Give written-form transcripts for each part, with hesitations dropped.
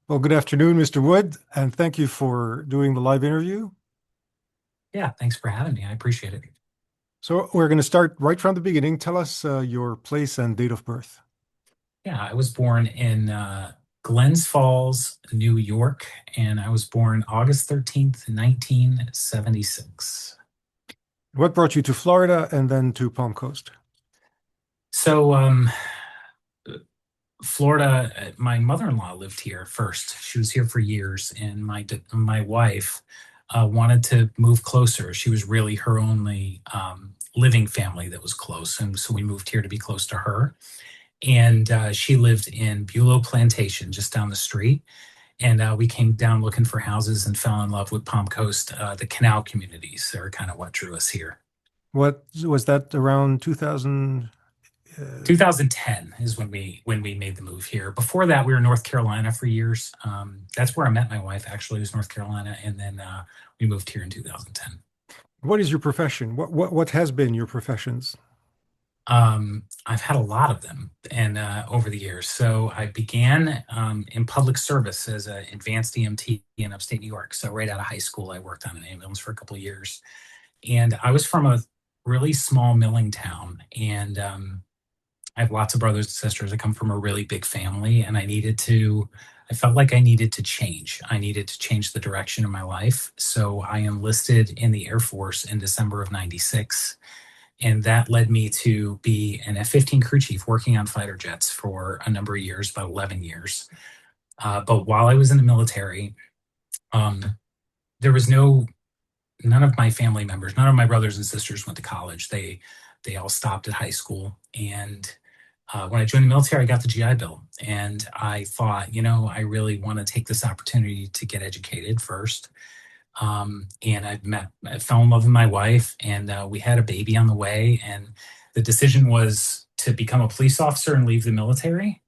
Well, good afternoon, Mr. Wood, and thank you for doing the live interview. Yeah, thanks for having me. I appreciate it. So we're going to start right from the beginning. Tell us your place and date of birth. Yeah, I was born in Glens Falls, New York, and I was born August 13th, 1976. What brought you to Florida and then to Palm Coast? So, Florida, my mother-in-law lived here first. She was here for years, and my wife wanted to move closer. She was really her only living family that was close, and so we moved here to be close to her. And she lived in Bulow Plantation, just down the street. And we came down looking for houses and fell in love with Palm Coast. The canal communities are kind of what drew us here. What was that around 2000? 2010 is when we made the move here. Before that, we were in North Carolina for years. That's where I met my wife. Actually, was North Carolina, and then we moved here in 2010. What is your profession? What has been your professions? I've had a lot of them, and over the years. So I began in public service as an advanced EMT in upstate New York. So right out of high school, I worked on an ambulance for a couple of years, and I was from a really small milling town, and I have lots of brothers and sisters. I come from a really big family, and I felt like I needed to change. I needed to change the direction of my life. So I enlisted in the Air Force in December of 96. And that led me to be an F-15 crew chief working on fighter jets for a number of years, about 11 years. But while I was in the military, um, there was none of my family members, none of my brothers and sisters went to college. They all stopped at high school. And when I joined the military, I got the GI Bill, and I thought, I really want to take this opportunity to get educated first. And I fell in love with my wife, and we had a baby on the way. And the decision was to become a police officer and leave the military,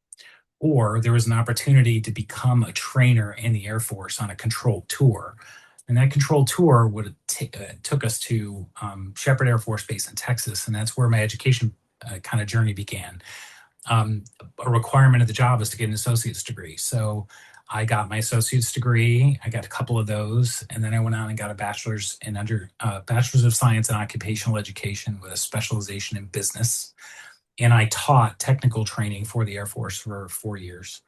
or there was an opportunity to become a trainer in the Air Force on a controlled tour. And that controlled tour took us to Shepherd Air Force Base in Texas, and that's where my education kind of journey began. A requirement of the job is to get an associate's degree. So I got my associate's degree. I got a couple of those, and then I went on and got a bachelor's of science in occupational education with a specialization in business. And I taught technical training for the Air Force for 4 years.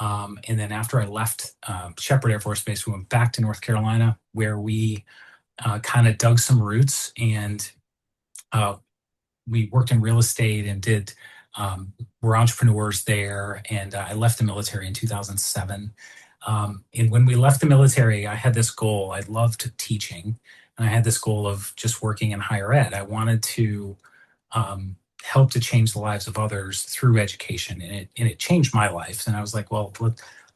And then after I left Shepherd Air Force Base, we went back to North Carolina, where we kind of dug some roots, and uh, we worked in real estate and we're entrepreneurs there. And I left the military in 2007. And when we left the military, I had this goal. I loved teaching, and I had this goal of just working in higher ed. I wanted to help to change the lives of others through education, and it changed my life. And I was like, well,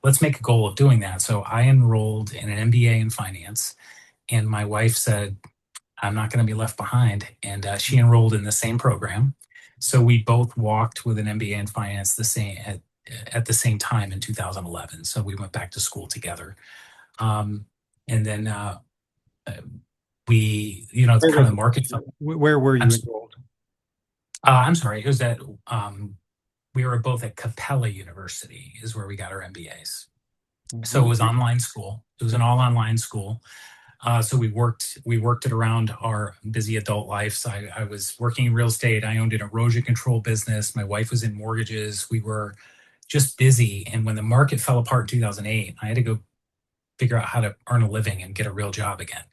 let's make a goal of doing that. So I enrolled in an MBA in finance, and my wife said, I'm not going to be left behind. And she enrolled in the same program. So we both walked with an MBA in finance at the same time in 2011. So we went back to school together. Um, and then it's Where kind was of the market. where were I'm, you enrolled? I'm sorry. It was that we were both at Capella University is where we got our MBAs. So it was online school. It was an all online school. So we worked it around our busy adult lives. I was working in real estate. I owned an erosion control business. My wife was in mortgages. We were just busy. And when the market fell apart in 2008, I had to go figure out how to earn a living and get a real job again.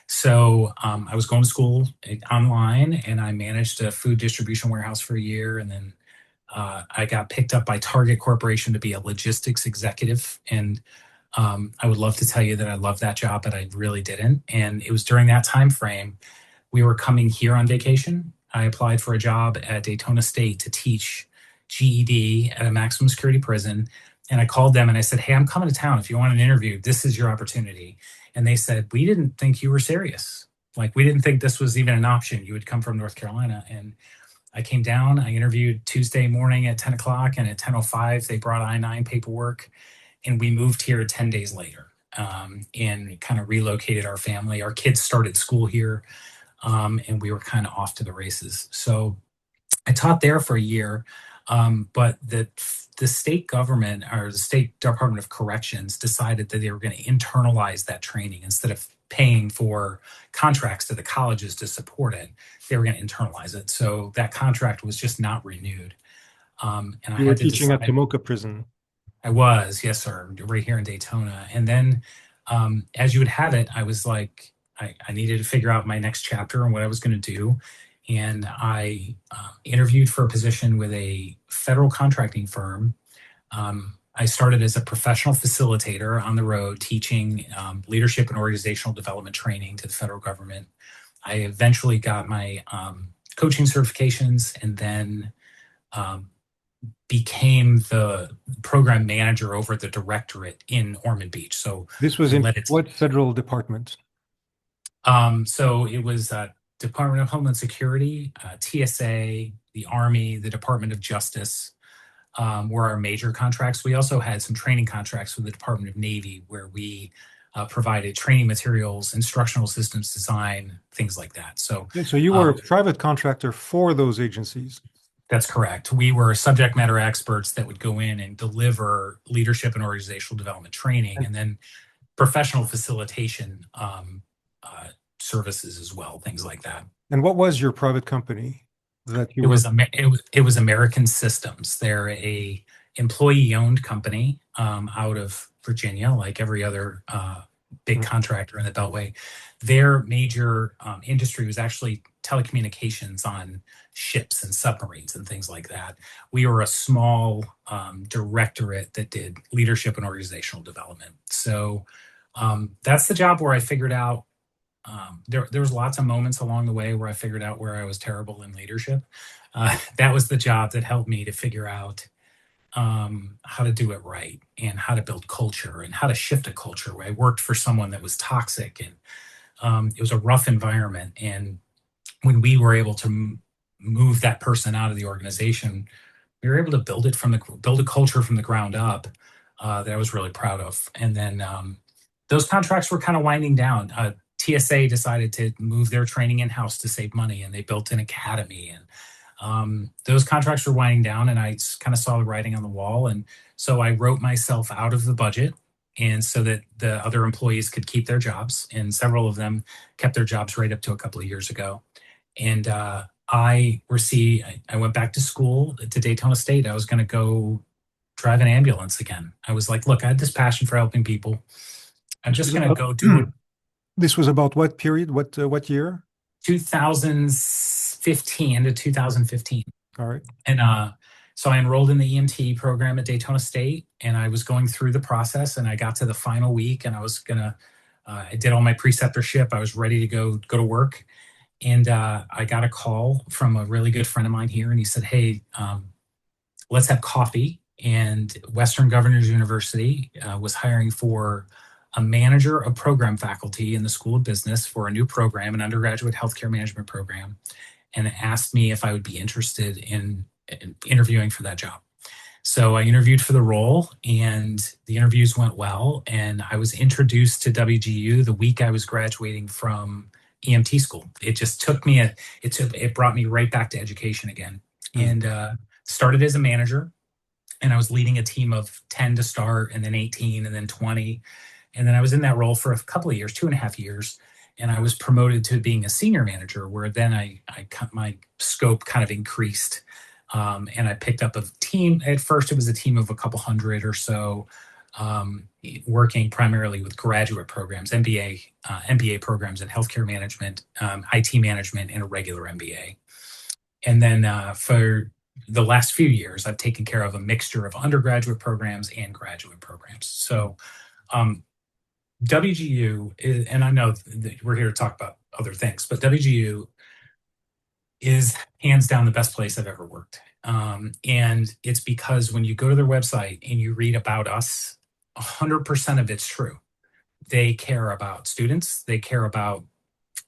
So I was going to school online, and I managed a food distribution warehouse for a year. And then I got picked up by Target Corporation to be a logistics executive. And I would love to tell you that I loved that job, but I really didn't. And it was during that time frame we were coming here on vacation. I applied for a job at Daytona State to teach GED at a maximum security prison. And I called them and I said, "Hey, I'm coming to town. If you want an interview, this is your opportunity." And they said, "We didn't think you were serious. Like, we didn't think this was even an option. You would come from North Carolina." And I came down, I interviewed Tuesday morning at 10 o'clock, and at 10:05, they brought I-9 paperwork, and we moved here 10 days later, and kind of relocated our family. Our kids started school here, and we were kind of off to the races. So I taught there for a year, but the state government or the state Department of Corrections decided that they were going to internalize that training instead of paying for contracts to the colleges to support it. They were going to internalize it. So that contract was just not renewed. And I You were had to teaching at decide. Tomoka Prison. I was, yes, sir, right here in Daytona. And then, as you would have it, I was like, I needed to figure out my next chapter and what I was going to do. And I interviewed for a position with a federal contracting firm. I started as a professional facilitator on the road, teaching leadership and organizational development training to the federal government. I eventually got my coaching certifications and then um, became the program manager over the directorate in Ormond Beach. So This was I in led it. what federal department? So it was Department of Homeland Security, TSA, the Army, the Department of Justice were our major contracts. We also had some training contracts with the Department of Navy where we provided training materials, instructional systems design, things like that. So Yeah, so you were a um, private contractor for those agencies. that's correct. We were subject matter experts that would go in and deliver leadership and organizational development training, And, and then professional facilitation services as well, things like that. and what was your private company that you It were? was it was American Systems. They're a employee-owned company out of Virginia, like every other big Mm. contractor in the Beltway. Their major industry was actually telecommunications on ships and submarines and things like that. We were a small directorate that did leadership and organizational development. So that's the job where I figured out there was lots of moments along the way where I figured out where I was terrible in leadership. That was the job that helped me to figure out how to do it right and how to build culture and how to shift a culture. Where I worked for someone that was toxic and it was a rough environment. And when we were able to move that person out of the organization, we were able to build a culture from the ground up that I was really proud of. And then those contracts were kind of winding down. TSA decided to move their training in house to save money, and they built an academy. And those contracts were winding down, and I kind of saw the writing on the wall. And so I wrote myself out of the budget, and so that the other employees could keep their jobs. And several of them kept their jobs right up to a couple of years ago. And I went back to school to Daytona State. I was going to go drive an ambulance again. I was like, look, I had this passion for helping people. I'm This was just going to about, go do what this was about what period? What year? 2015 to 2015. All right. And so I enrolled in the EMT program at Daytona State, and I was going through the process, and I got to the final week, and I did all my preceptorship. I was ready to go to work. And I got a call from a really good friend of mine here, and he said, "Hey, let's have coffee." And Western Governors University was hiring for a manager of program faculty in the School of Business for a new program, an undergraduate healthcare management program, and asked me if I would be interested in interviewing for that job. So I interviewed for the role, and the interviews went well. And I was introduced to WGU the week I was graduating from EMT school. It just it brought me right back to education again. Mm. And started as a manager, and I was leading a team of 10 to start, and then 18, and then 20. And then I was in that role for a couple of years, 2.5 years. And I was promoted to being a senior manager, where then my scope kind of increased. And I picked up a team. At first, it was a team of a couple hundred or so, working primarily with graduate programs, MBA programs in healthcare management, IT management, and a regular MBA. And then for the last few years, I've taken care of a mixture of undergraduate programs and graduate programs. So WGU, and I know that we're here to talk about other things, but WGU is hands down the best place I've ever worked. And it's because when you go to their website and you read about us, 100% of it's true. They care about students. They care about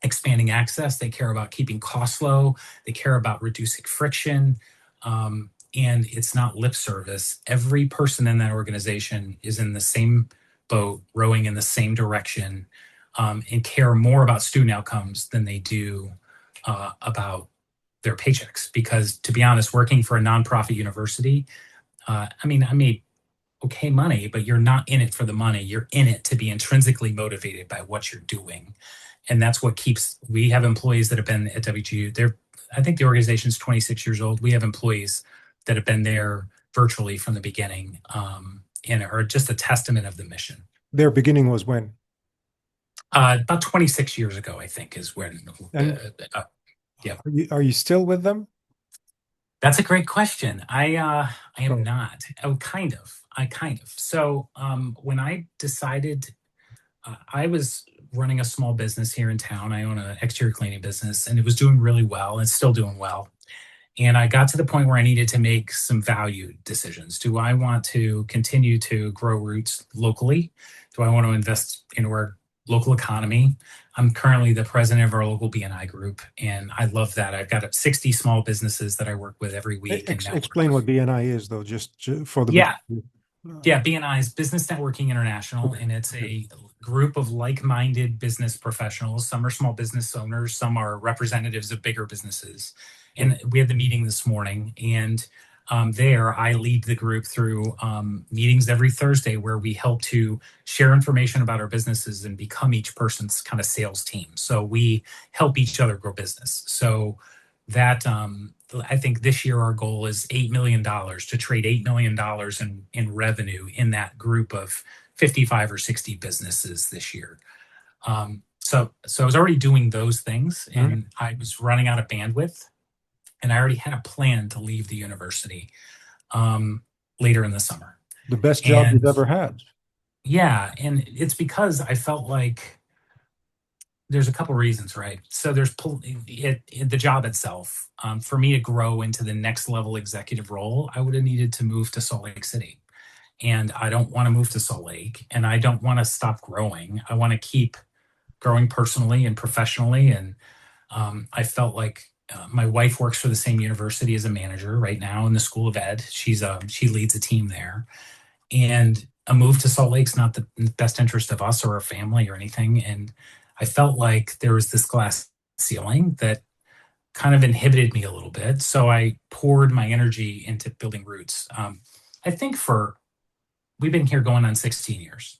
expanding access. They care about keeping costs low. They care about reducing friction. And it's not lip service. Every person in that organization is in the same boat, rowing in the same direction, and care more about student outcomes than they do about their paychecks. Because to be honest, working for a nonprofit university, I mean, I made okay money, but you're not in it for the money. You're in it to be intrinsically motivated by what you're doing. And that's what keeps, we have employees that have been at WGU. I think the organization's 26 years old. We have employees that have been there virtually from the beginning, and are just a testament of the mission. Their beginning was when? About 26 years ago, I think, is when, And yeah. are you still with them? That's a great question. I am Oh, not. Oh, kind of. I kind of. So when I decided, I was running a small business here in town. I own an exterior cleaning business, and it was doing really well. It's still doing well. And I got to the point where I needed to make some value decisions. Do I want to continue to grow roots locally? Do I want to invest in our local economy? I'm currently the president of our local BNI group, and I love that. I've got 60 small businesses that I work with every week and network explain what with. BNI is, though, just for the Yeah, majority. yeah, BNI is Business Networking International, Okay. and it's Okay. a group of like-minded business professionals. Some are small business owners, some are representatives of bigger businesses. Okay. And we had the meeting this morning, and there I lead the group through meetings every Thursday where we help to share information about our businesses and become each person's kind of sales team. So we help each other grow business. So that I think this year our goal is $8 million, to trade $8 million in revenue in that group of 55 or 60 businesses this year. So I was already doing those things, Mhm. and I was running out of bandwidth, and I already had a plan to leave the university um, later in the summer. The best job you've And ever had. yeah, and it's because I felt like there's a couple reasons, right? So there's the job itself. For me to grow into the next level executive role, I would have needed to move to Salt Lake City, and I don't want to move to Salt Lake, and I don't want to stop growing. I want to keep growing personally and professionally, and I felt like my wife works for the same university as a manager right now in the School of Ed. She leads a team there, and a move to Salt Lake's not the best interest of us or our family or anything. And I felt like there was this glass ceiling that kind of inhibited me a little bit. So I poured my energy into building roots. I think we've been here going on 16 years.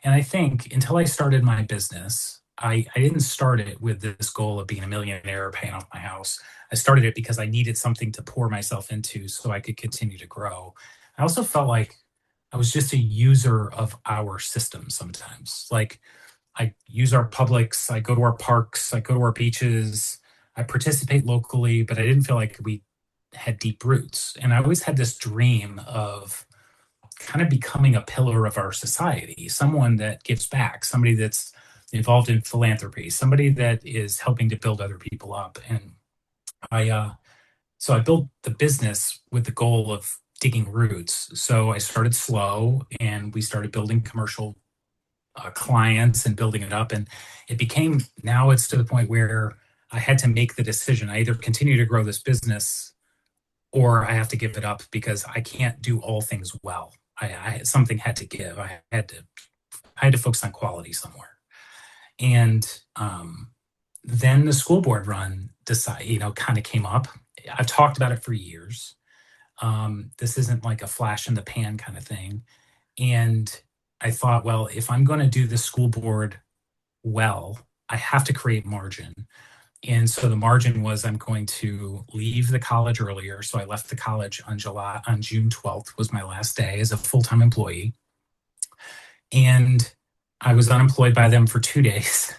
And I think until I started my business, I didn't start it with this goal of being a millionaire or paying off my house. I started it because I needed something to pour myself into so I could continue to grow. I also felt like I was just a user of our system sometimes. Like I use our publics, I go to our parks, I go to our beaches, I participate locally, but I didn't feel like we had deep roots. And I always had this dream of kind of becoming a pillar of our society, someone that gives back, somebody that's involved in philanthropy, somebody that is helping to build other people up. And I so I built the business with the goal of digging roots. So I started slow, and we started building commercial clients and building it up. And it became, now it's to the point where I had to make the decision. I either continue to grow this business or I have to give it up because I can't do all things well. Something had to give. I had to focus on quality somewhere. And then the school board run kind of came up. I've talked about it for years. This isn't like a flash in the pan kind of thing. And I thought, well, if I'm going to do the school board well, I have to create margin. And so the margin was I'm going to leave the college earlier. So I left the college on June 12th was my last day as a full-time employee. And I was unemployed by them for 2 days.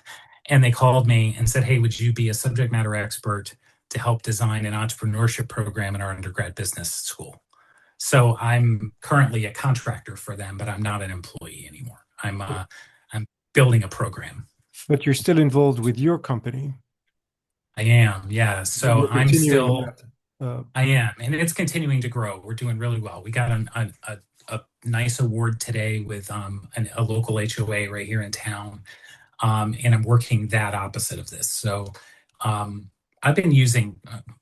And they called me and said, hey, would you be a subject matter expert to help design an entrepreneurship program in our undergrad business school? So I'm currently a contractor for them, but I'm not an employee anymore. I'm building a program. But you're still involved with your company. I am, yeah. So You're I'm continuing still, that. Uh, I am, and it's continuing to grow. We're doing really well. We got a nice award today with a local HOA right here in town, and I'm working that opposite of this. So I've been using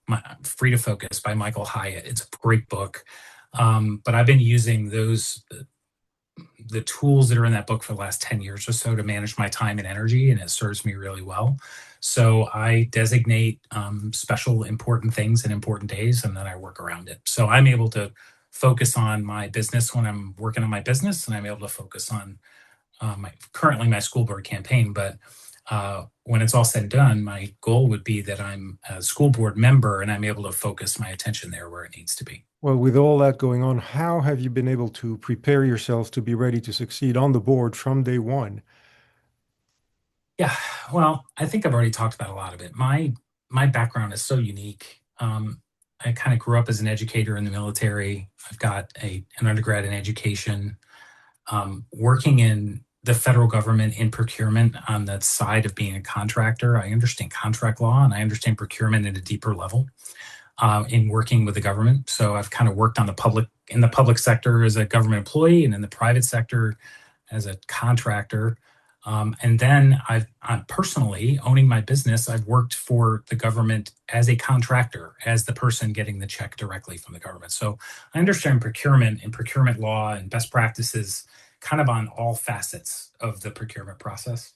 my Free to Focus by Michael Hyatt. It's a great book, but I've been using the tools that are in that book for the last 10 years or so to manage my time and energy, and it serves me really well. So I designate special important things and important days, and then I work around it. So I'm able to focus on my business when I'm working on my business, and I'm able to focus on currently my school board campaign. But when it's all said and done, my goal would be that I'm a school board member and I'm able to focus my attention there where it needs to be. Well, with all that going on, how have you been able to prepare yourself to be ready to succeed on the board from day one? Yeah, well, I think I've already talked about a lot of it. My background is so unique. I kind of grew up as an educator in the military. I've got an undergrad in education, working in the federal government in procurement on that side of being a contractor. I understand contract law and I understand procurement at a deeper level in working with the government. So I've kind of worked on the public in the public sector as a government employee and in the private sector as a contractor. And then I'm personally owning my business. I've worked for the government as a contractor, as the person getting the check directly from the government. So I understand procurement and procurement law and best practices kind of on all facets of the procurement process.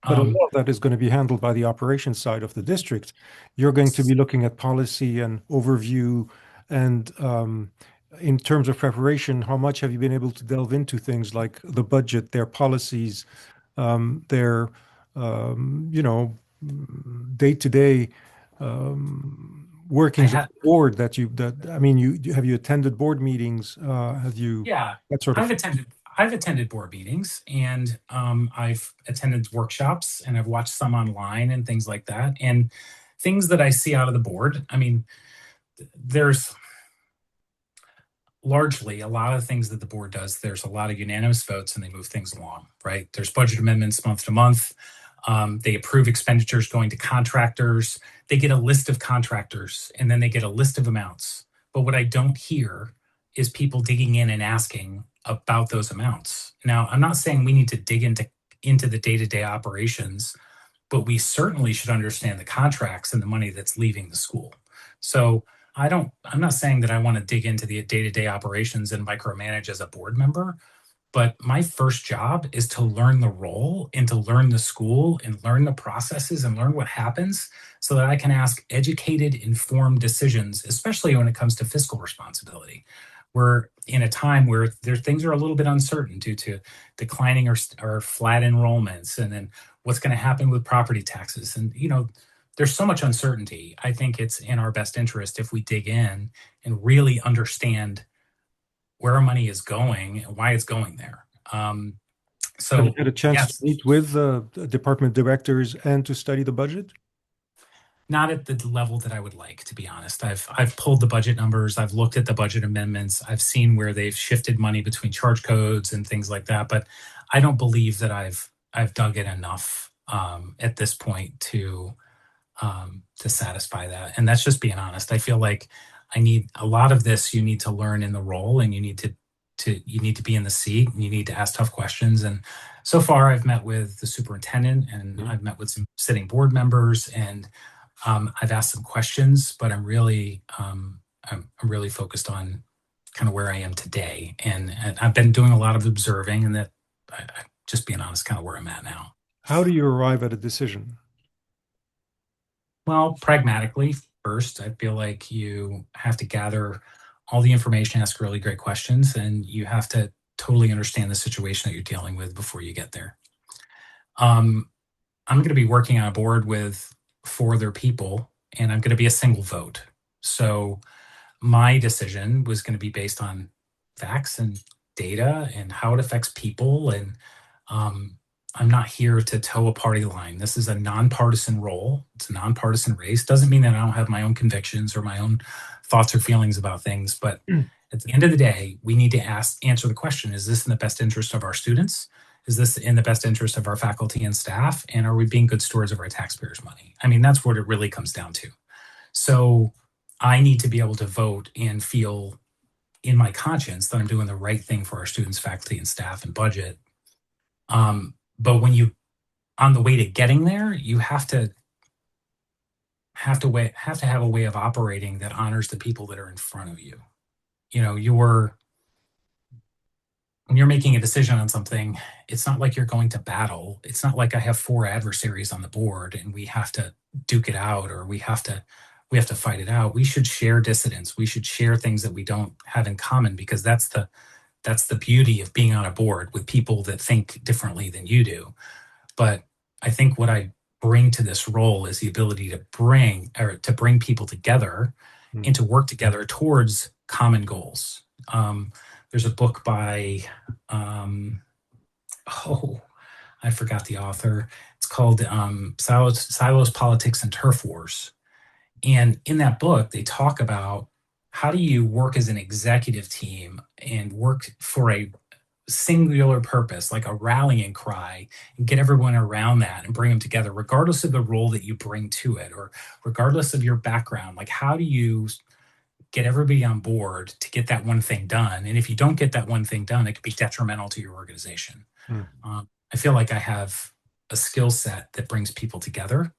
But a Um, lot of that is going to be handled by the operations side of the district. You're going to be looking at policy and overview. And in terms of preparation, how much have you been able to delve into things like the budget, their policies, their, you know, day-to-day I workings of had, the board that, I mean, have you attended board meetings? Have you, yeah, that sort of I've thing? attended I've attended board meetings and I've attended workshops and I've watched some online and things like that. And things that I see out of the board, I mean, there's largely a lot of things that the board does. There's a lot of unanimous votes and they move things along, right? There's budget amendments month to month. They approve expenditures going to contractors. They get a list of contractors and then they get a list of amounts. But what I don't hear is people digging in and asking about those amounts. Now, I'm not saying we need to dig into the day-to-day operations, but we certainly should understand the contracts and the money that's leaving the school. So I'm not saying that I want to dig into the day-to-day operations and micromanage as a board member, but my first job is to learn the role and to learn the school and learn the processes and learn what happens so that I can ask educated, informed decisions, especially when it comes to fiscal responsibility. We're in a time where things are a little bit uncertain due to declining or flat enrollments, and then what's going to happen with property taxes. And, there's so much uncertainty. I think it's in our best interest if we dig in and really understand where our money is going and why it's going there. Have you So had a chance to yes, meet with department directors and to study the budget? not at the level that I would like, to be honest. I've pulled the budget numbers, I've looked at the budget amendments, I've seen where they've shifted money between charge codes and things like that, but I don't believe that I've dug in enough at this point to satisfy that. And that's just being honest. I feel like I need a lot of this. You need to learn in the role, and you need to be in the seat, and you need to ask tough questions. And so far, I've met with the superintendent, and Mhm. I've met with some sitting board members, and I've asked some questions. But I'm really focused on kind of where I am today, and I've been doing a lot of observing, and that just being honest, kind of where I'm at now. How do you arrive at a decision? Well, pragmatically, first, I feel like you have to gather all the information, ask really great questions, and you have to totally understand the situation that you're dealing with before you get there. Um, I'm going to be working on a board with four other people, and I'm going to be a single vote. So my decision was going to be based on facts and data and how it affects people. And um, I'm not here to toe a party line. This is a nonpartisan role. It's a nonpartisan race. Doesn't mean that I don't have my own convictions or my own thoughts or feelings about things, but at the end of the day, we need to answer the question: is this in the best interest of our students? Is this in the best interest of our faculty and staff? And are we being good stewards of our taxpayers' money? I mean, that's what it really comes down to. So I need to be able to vote and feel in my conscience that I'm doing the right thing for our students, faculty, and staff and budget. But when you on the way to getting there, you have to have a way of operating that honors the people that are in front of you. You know, when you're making a decision on something, it's not like you're going to battle. It's not like I have four adversaries on the board and we have to duke it out or we have to we have to fight it out. We should share dissidence. We should share things that we don't have in common, because that's the beauty of being on a board with people that think differently than you do. But I think what I bring to this role is the ability to bring people together Mm. and to work together towards common goals. There's a book by um, oh, I forgot the author. It's called Silos, Politics, and Turf Wars. And in that book, they talk about how do you work as an executive team and work for a singular purpose, like a rallying cry, and get everyone around that and bring them together, regardless of the role that you bring to it or regardless of your background. Like, how do you get everybody on board to get that one thing done? And if you don't get that one thing done, it could be detrimental to your organization. Mm. I feel like I have a skill set that brings people together.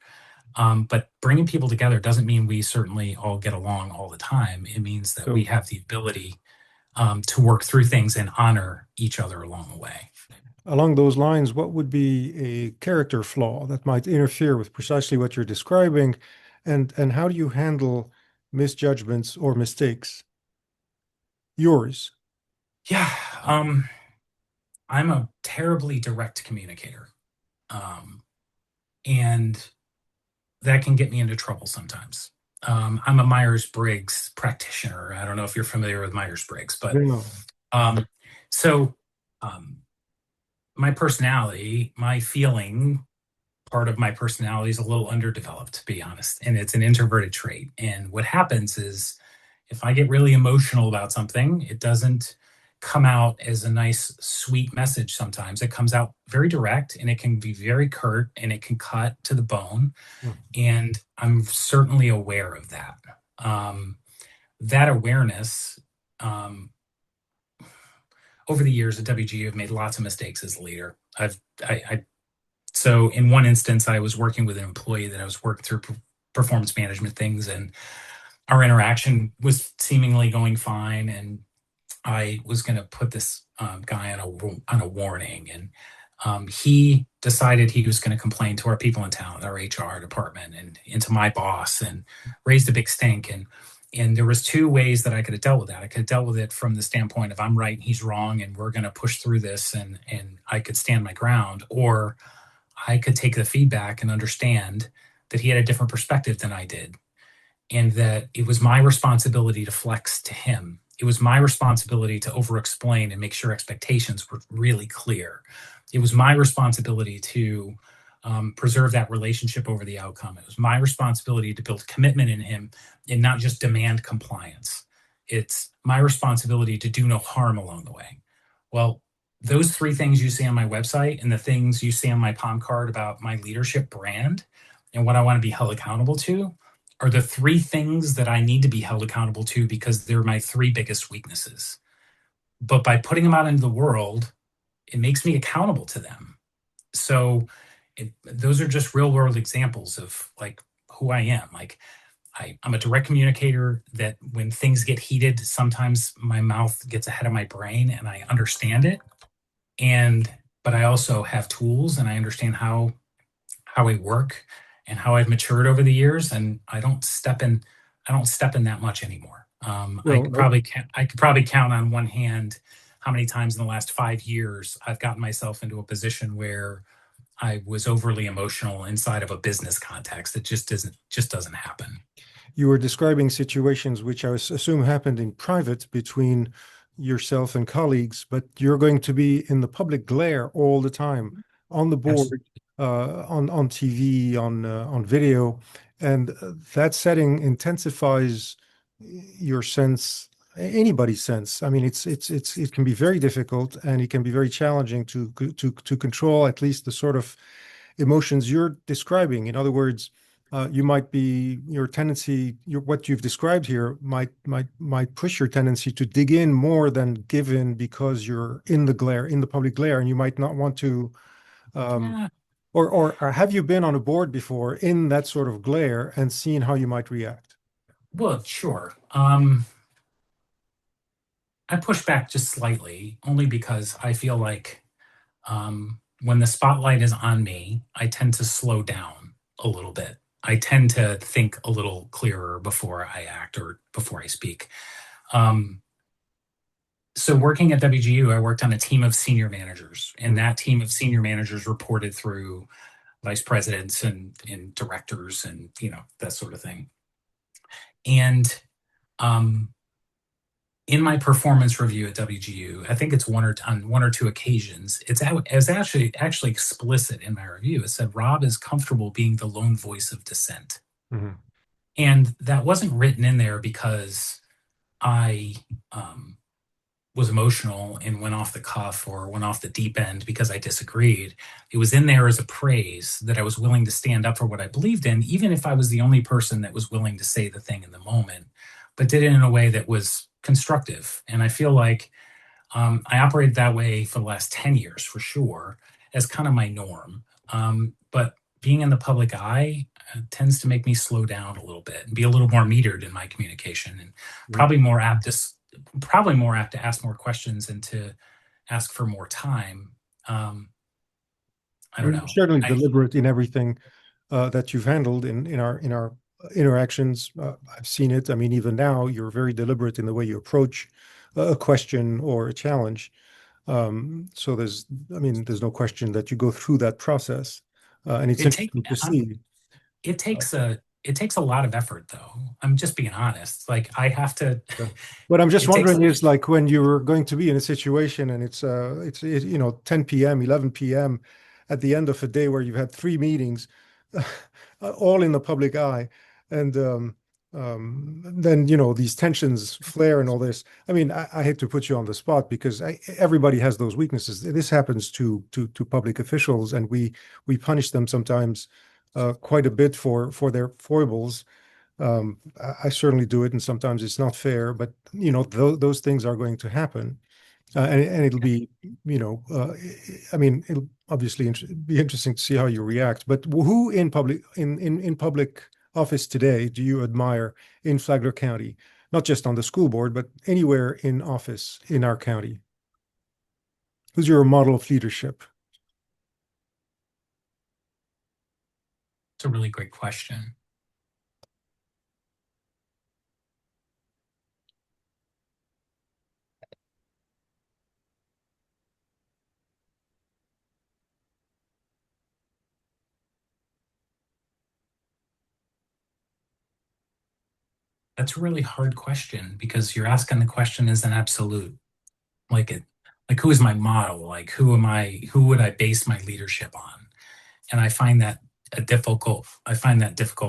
But bringing people together doesn't mean we certainly all get along all the time. It means that we So, have the ability to work through things and honor each other along the way. along those lines, what would be a character flaw that might interfere with precisely what you're describing, and how do you handle misjudgments or mistakes? Yours. Yeah, I'm a terribly direct communicator, um, and that can get me into trouble sometimes. I'm a Myers-Briggs practitioner. I don't know if you're familiar with Myers-Briggs, but No. um, so um, my personality, my feeling part of my personality is a little underdeveloped, to be honest, and it's an introverted trait. And what happens is, if I get really emotional about something, it doesn't come out as a nice, sweet message sometimes. It comes out very direct, and it can be very curt, and it can cut to the bone. Mm. And I'm certainly aware of that. Um, that awareness, um, over the years at WGU, I've made lots of mistakes as a leader. So in one instance, I was working with an employee that I was working through performance management things, and our interaction was seemingly going fine. And I was going to put this guy on a warning, and he decided he was going to complain to our people in town, our HR department, and into my boss, and raised a big stink. And there was two ways that I could have dealt with that. I could have dealt with it from the standpoint of I'm right and he's wrong, and we're going to push through this, and I could stand my ground, or I could take the feedback and understand that he had a different perspective than I did, and that it was my responsibility to flex to him. It was my responsibility to over explain and make sure expectations were really clear. It was my responsibility to preserve that relationship over the outcome. It was my responsibility to build commitment in him and not just demand compliance. It's my responsibility to do no harm along the way. Well, those three things you see on my website and the things you see on my palm card about my leadership brand and what I want to be held accountable to are the three things that I need to be held accountable to, because they're my three biggest weaknesses. But by putting them out into the world, it makes me accountable to them. So those are just real world examples of like who I am. Like I'm a direct communicator that when things get heated, sometimes my mouth gets ahead of my brain and I understand it. And but I also have tools and I understand how I work and how I've matured over the years, and I don't step in that much anymore. Well, I could probably count on one hand how many times in the last 5 years I've gotten myself into a position where I was overly emotional inside of a business context. It just doesn't happen. you were describing situations which I assume happened in private between yourself and colleagues, but you're going to be in the public glare all the time, on the Absolutely. board, on TV, on video, and that setting intensifies your sense, anybody's sense. I mean, it can be very difficult, and it can be very challenging to control at least the sort of emotions you're describing. In other words, you might be your tendency, what you've described here might push your tendency to dig in more than give in because you're in the glare, in the public glare, and you might not want to. Um, Yeah. or have you been on a board before in that sort of glare and seen how you might react? Well, sure. I push back just slightly, only because I feel like when the spotlight is on me, I tend to slow down a little bit. I tend to think a little clearer before I act or before I speak. Um, so working at WGU, I worked on a team of senior managers, and Mm, that team of senior managers reported through vice presidents and directors and that sort of thing. And um, in my performance review at WGU, I think it's on one or two occasions, it's actually explicit in my review. It said Rob is comfortable being the lone voice of dissent, mhm, and that wasn't written in there because I um, was emotional and went off the cuff or went off the deep end because I disagreed. It was in there as a praise that I was willing to stand up for what I believed in, even if I was the only person that was willing to say the thing in the moment, but did it in a way that was constructive. And I feel like I operated that way for the last 10 years for sure, as kind of my norm. But being in the public eye tends to make me slow down a little bit and be a little more metered in my communication, and mm. probably more apt to probably more apt to ask more questions and to ask for more time. Um, I don't You're know. certainly deliberate in everything that you've handled in our interactions. I've seen it. I mean, even now, you're very deliberate in the way you approach a question or a challenge. So I mean, there's no question that you go through that process, and it's It take interesting to see. Uh, it takes a lot of effort though. I'm just being honest. Like I have to. Yeah. What I'm just It takes. wondering is like when you're going to be in a situation and you know 10 p.m., 11 p.m. at the end of a day where you've had three meetings, all in the public eye, and then you know these tensions flare and all this. I mean, I hate to put you on the spot because everybody has those weaknesses. This happens to public officials, and we punish them sometimes quite a bit for their foibles. I certainly do it, and sometimes it's not fair, but you know, those things are going to happen, and it'll be, you know, I mean, it'll obviously be interesting to see how you react. But who in public office today do you admire in Flagler County? Not just on the school board, but anywhere in office in our county. Who's your model of leadership? It's a really great question. That's a really hard question because you're asking the question as an absolute. Like it, like who is my model? Like who am I? Who would I base my leadership on? And I find that difficult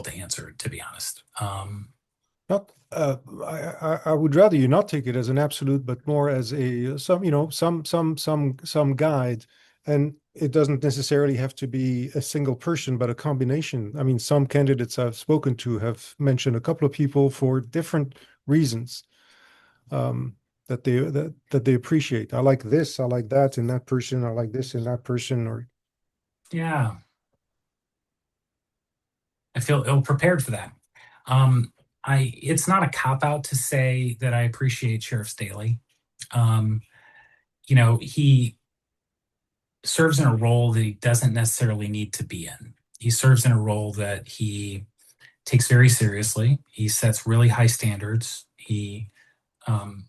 to answer, to be honest. Not, I would rather you not take it as an absolute, but more as a some, you know, some guide. And it doesn't necessarily have to be a single person, but a combination. I mean, some candidates I've spoken to have mentioned a couple of people for different reasons that they appreciate. I like this, I like that in that person, I like this in that person, or Yeah, I feel ill prepared for that. Um, it's not a cop out to say that I appreciate Sheriff Staley. Um, he serves in a role that he doesn't necessarily need to be in. He serves in a role that he takes very seriously. He sets really high standards. He um,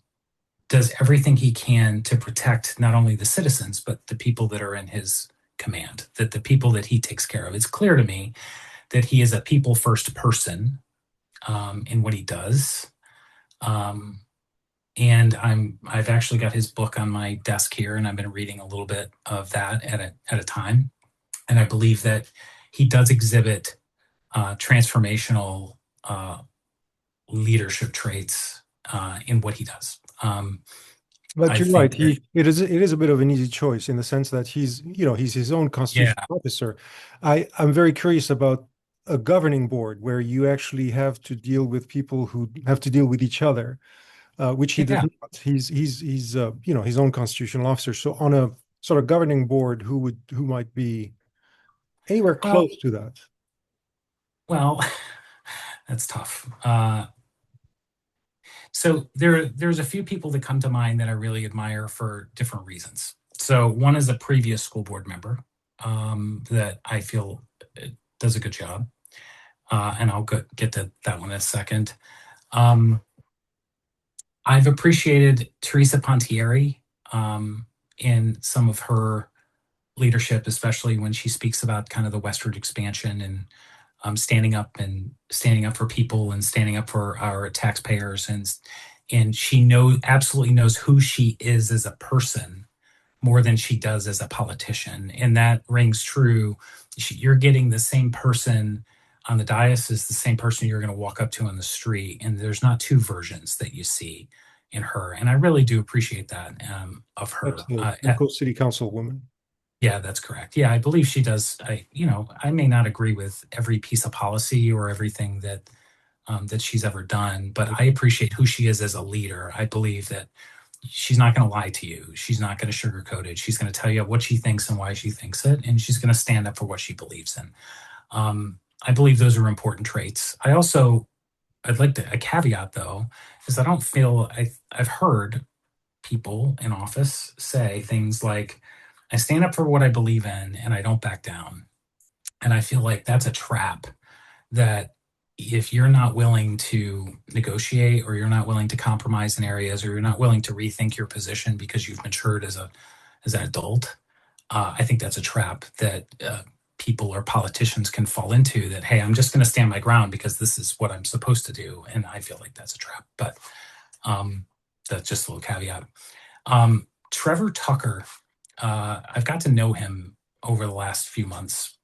does everything he can to protect not only the citizens, but the people that are in his command, that the people that he takes care of. It's clear to me that he is a people first person in what he does. Um, and I've actually got his book on my desk here, and I've been reading a little bit of that at a time. And I believe that he does exhibit transformational leadership traits in what he does. but I you're right. think that, It is a bit of an easy choice in the sense that he's his own yeah, constitutional officer. I'm very curious about a governing board where you actually have to deal with people who have to deal with each other, which he does yeah. not. He's you know, his own constitutional officer. So on a sort of governing board, who might be anywhere Well, close to that? well, that's tough. So there's a few people that come to mind that I really admire for different reasons. So one is a previous school board member that I feel does a good job. and I'll get to that one in a second. Um, I've appreciated Teresa Pontieri in some of her leadership, especially when she speaks about kind of the westward expansion and standing up for people and standing up for our taxpayers, and she absolutely knows who she is as a person more than she does as a politician, and that rings true. You're getting the same person on the dais as the same person you're going to walk up to on the street, and there's not two versions that you see in her, and I really do appreciate that of That's her. the local city council woman. Yeah, that's correct. Yeah, I believe she does. I may not agree with every piece of policy or everything that she's ever done, but I appreciate who she is as a leader. I believe that she's not going to lie to you. She's not going to sugarcoat it. She's going to tell you what she thinks and why she thinks it, and she's going to stand up for what she believes in. I believe those are important traits. I'd like to, a caveat though, is I don't feel, I've heard people in office say things like, I stand up for what I believe in and I don't back down. And I feel like that's a trap that if you're not willing to negotiate or you're not willing to compromise in areas or you're not willing to rethink your position because you've matured as an adult, I think that's a trap that people or politicians can fall into. That, hey, I'm just going to stand my ground because this is what I'm supposed to do, and I feel like that's a trap. But um, that's just a little caveat. Trevor Tucker, I've got to know him over the last few months.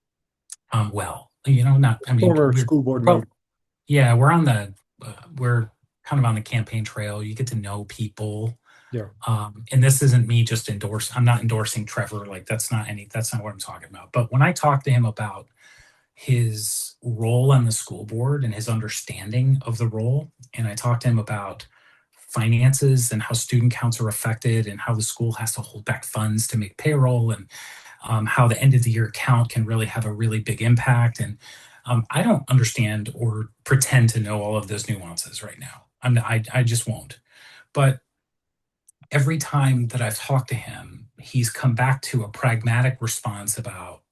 Well, not. I mean, Former school board well, member. yeah, we're kind of on the campaign trail. You get to know people, Yeah. and this isn't me just endorse. I'm not endorsing Trevor. Like that's not what I'm talking about. But when I talk to him about his role on the school board and his understanding of the role, and I talk to him about finances and how student counts are affected and how the school has to hold back funds to make payroll and how the end of the year count can really have a really big impact. And I don't understand or pretend to know all of those nuances right now. I just won't. But every time that I've talked to him, he's come back to a pragmatic response about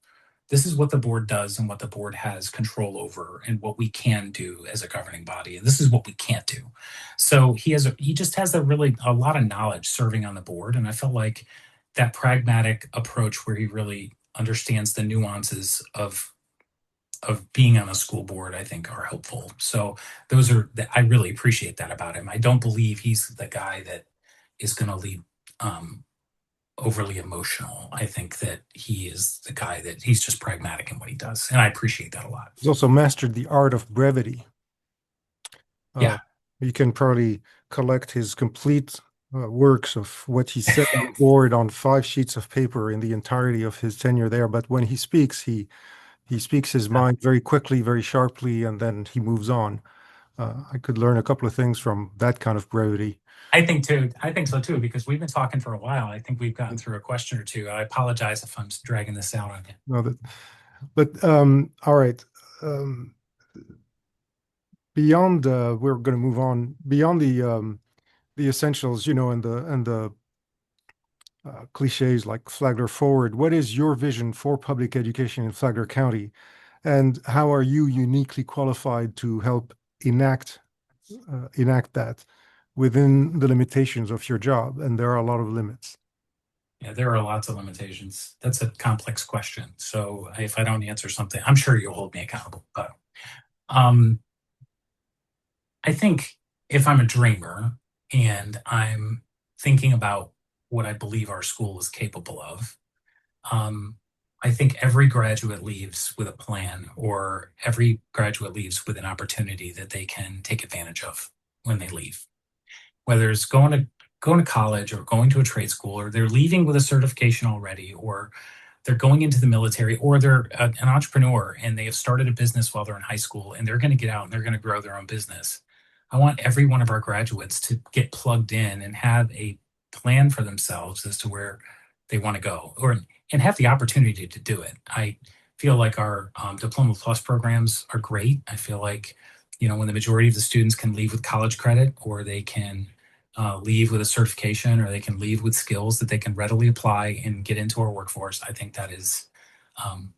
this is what the board does and what the board has control over and what we can do as a governing body, and this is what we can't do. So he just has a lot of knowledge serving on the board, and I felt like that pragmatic approach where he really understands the nuances of being on a school board, I think, are helpful. So I really appreciate that about him. I don't believe he's the guy that is going to lead um, overly emotional. I think that he is the guy that he's just pragmatic in what he does, and I appreciate that a lot. He's also mastered the art of brevity. Uh, Yeah, you can probably collect his complete works of what he said on the board on 5 sheets of paper in the entirety of his tenure there. But when he speaks, he speaks his mind very quickly, very sharply, and then he moves on. I could learn a couple of things from that kind of brevity. I think too. I think so too because we've been talking for a while. I think we've gotten through a question or two. I apologize if I'm dragging this out on you. No, but all right. Um, Beyond, we're going to move on beyond the essentials, and the cliches like Flagler forward. What is your vision for public education in Flagler County, and how are you uniquely qualified to help enact enact that within the limitations of your job? And there are a lot of limits. Yeah, there are lots of limitations. That's a complex question. So if I don't answer something, I'm sure you'll hold me accountable. But um, I think if I'm a dreamer and I'm thinking about what I believe our school is capable of, um, I think every graduate leaves with a plan, or every graduate leaves with an opportunity that they can take advantage of when they leave. Whether it's going to college or going to a trade school, or they're leaving with a certification already, or they're going into the military, or they're an entrepreneur and they have started a business while they're in high school and they're going to get out and they're going to grow their own business. I want every one of our graduates to get plugged in and have a plan for themselves as to where they want to go, or and have the opportunity to do it. I feel like our Diploma Plus programs are great. I feel like, when the majority of the students can leave with college credit, or they can leave with a certification, or they can leave with skills that they can readily apply and get into our workforce. I think um,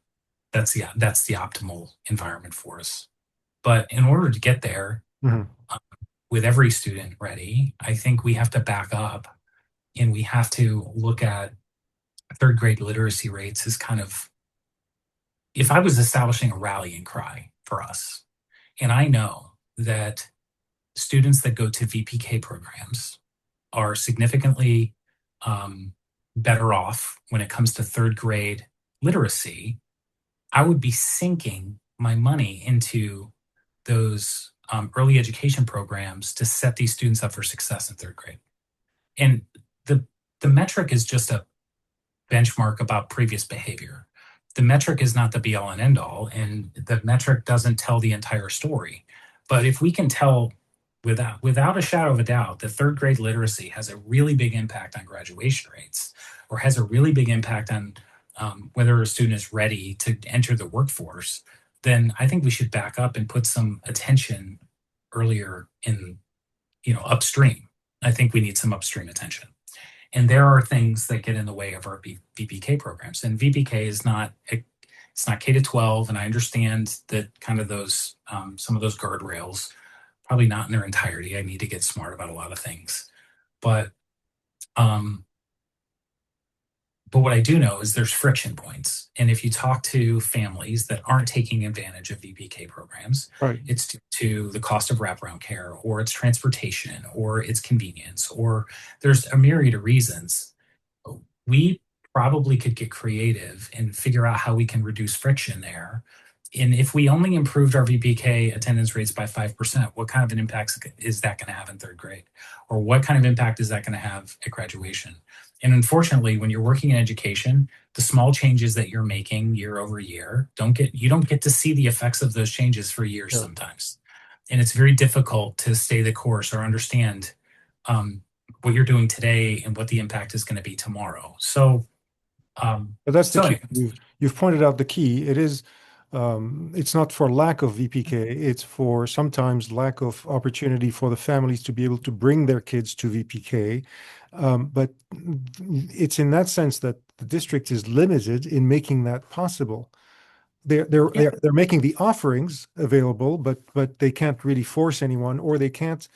that's the optimal environment for us. But in order to get there, Mhm. uh, with every student ready, I think we have to back up and we have to look at third grade literacy rates as kind of, if I was establishing a rallying cry for us, and I know that students that go to VPK programs are significantly um, better off when it comes to third grade literacy, I would be sinking my money into those early education programs to set these students up for success in third grade. And the the metric is just a benchmark about previous behavior. The metric is not the be all and end all, and the metric doesn't tell the entire story. But if we can tell without a shadow of a doubt that third grade literacy has a really big impact on graduation rates, or has a really big impact on whether a student is ready to enter the workforce, then I think we should back up and put some attention earlier in, upstream. I think we need some upstream attention. And there are things that get in the way of our VPK programs. And VPK is not it's not K to 12, and I understand that kind of those some of those guardrails, probably not in their entirety. I need to get smart about a lot of things, but um, but what I do know is there's friction points. And if you talk to families that aren't taking advantage of VPK programs, Right. it's due to the cost of wraparound care, or it's transportation, or it's convenience, or there's a myriad of reasons. We probably could get creative and figure out how we can reduce friction there. And if we only improved our VPK attendance rates by 5%, what kind of an impact is that going to have in third grade? Or what kind of impact is that going to have at graduation? And unfortunately, when you're working in education, the small changes that you're making year over year you don't get to see the effects of those changes for years Yeah. sometimes. And it's very difficult to stay the course or understand um, what you're doing today and what the impact is going to be tomorrow. But that's the So key. anyway, You've pointed out the key. It's not for lack of VPK. It's for sometimes lack of opportunity for the families to be able to bring their kids to VPK. But it's in that sense that the district is limited in making that possible. yeah, They're making the offerings available, but they can't really force anyone, or they can't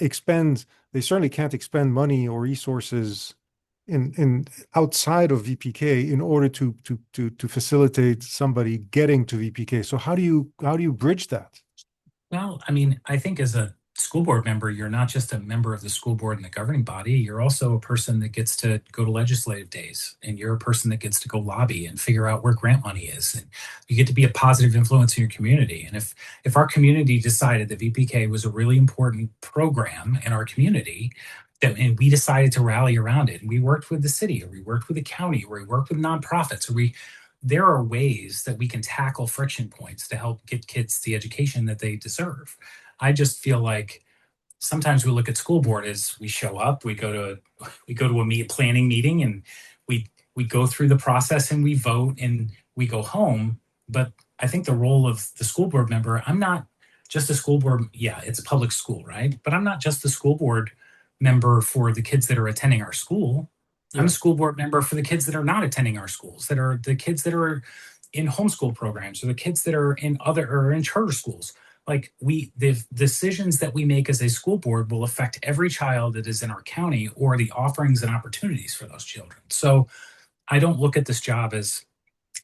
expend. They certainly can't expend money or resources in outside of VPK in order to facilitate somebody getting to VPK. So how do you bridge that? well, I mean, I think as a school board member, you're not just a member of the school board and the governing body, you're also a person that gets to go to legislative days, and you're a person that gets to go lobby and figure out where grant money is. And you get to be a positive influence in your community. And if our community decided that VPK was a really important program in our community, and we decided to rally around it, and we worked with the city, or we worked with the county, or we worked with nonprofits, or there are ways that we can tackle friction points to help get kids the education that they deserve. I just feel like sometimes we look at school board as we show up, we go to a planning meeting, and we go through the process and we vote and we go home. But I think the role of the school board member, I'm not just a school board. Yeah, it's a public school, right? But I'm not just the school board member for the kids that are attending our school. I'm a Yeah. school board member for the kids that are not attending our schools, that are the kids that are in homeschool programs, or the kids that are in other or in charter schools. Like, the decisions that we make as a school board will affect every child that is in our county, or the offerings and opportunities for those children. So I don't look at this job as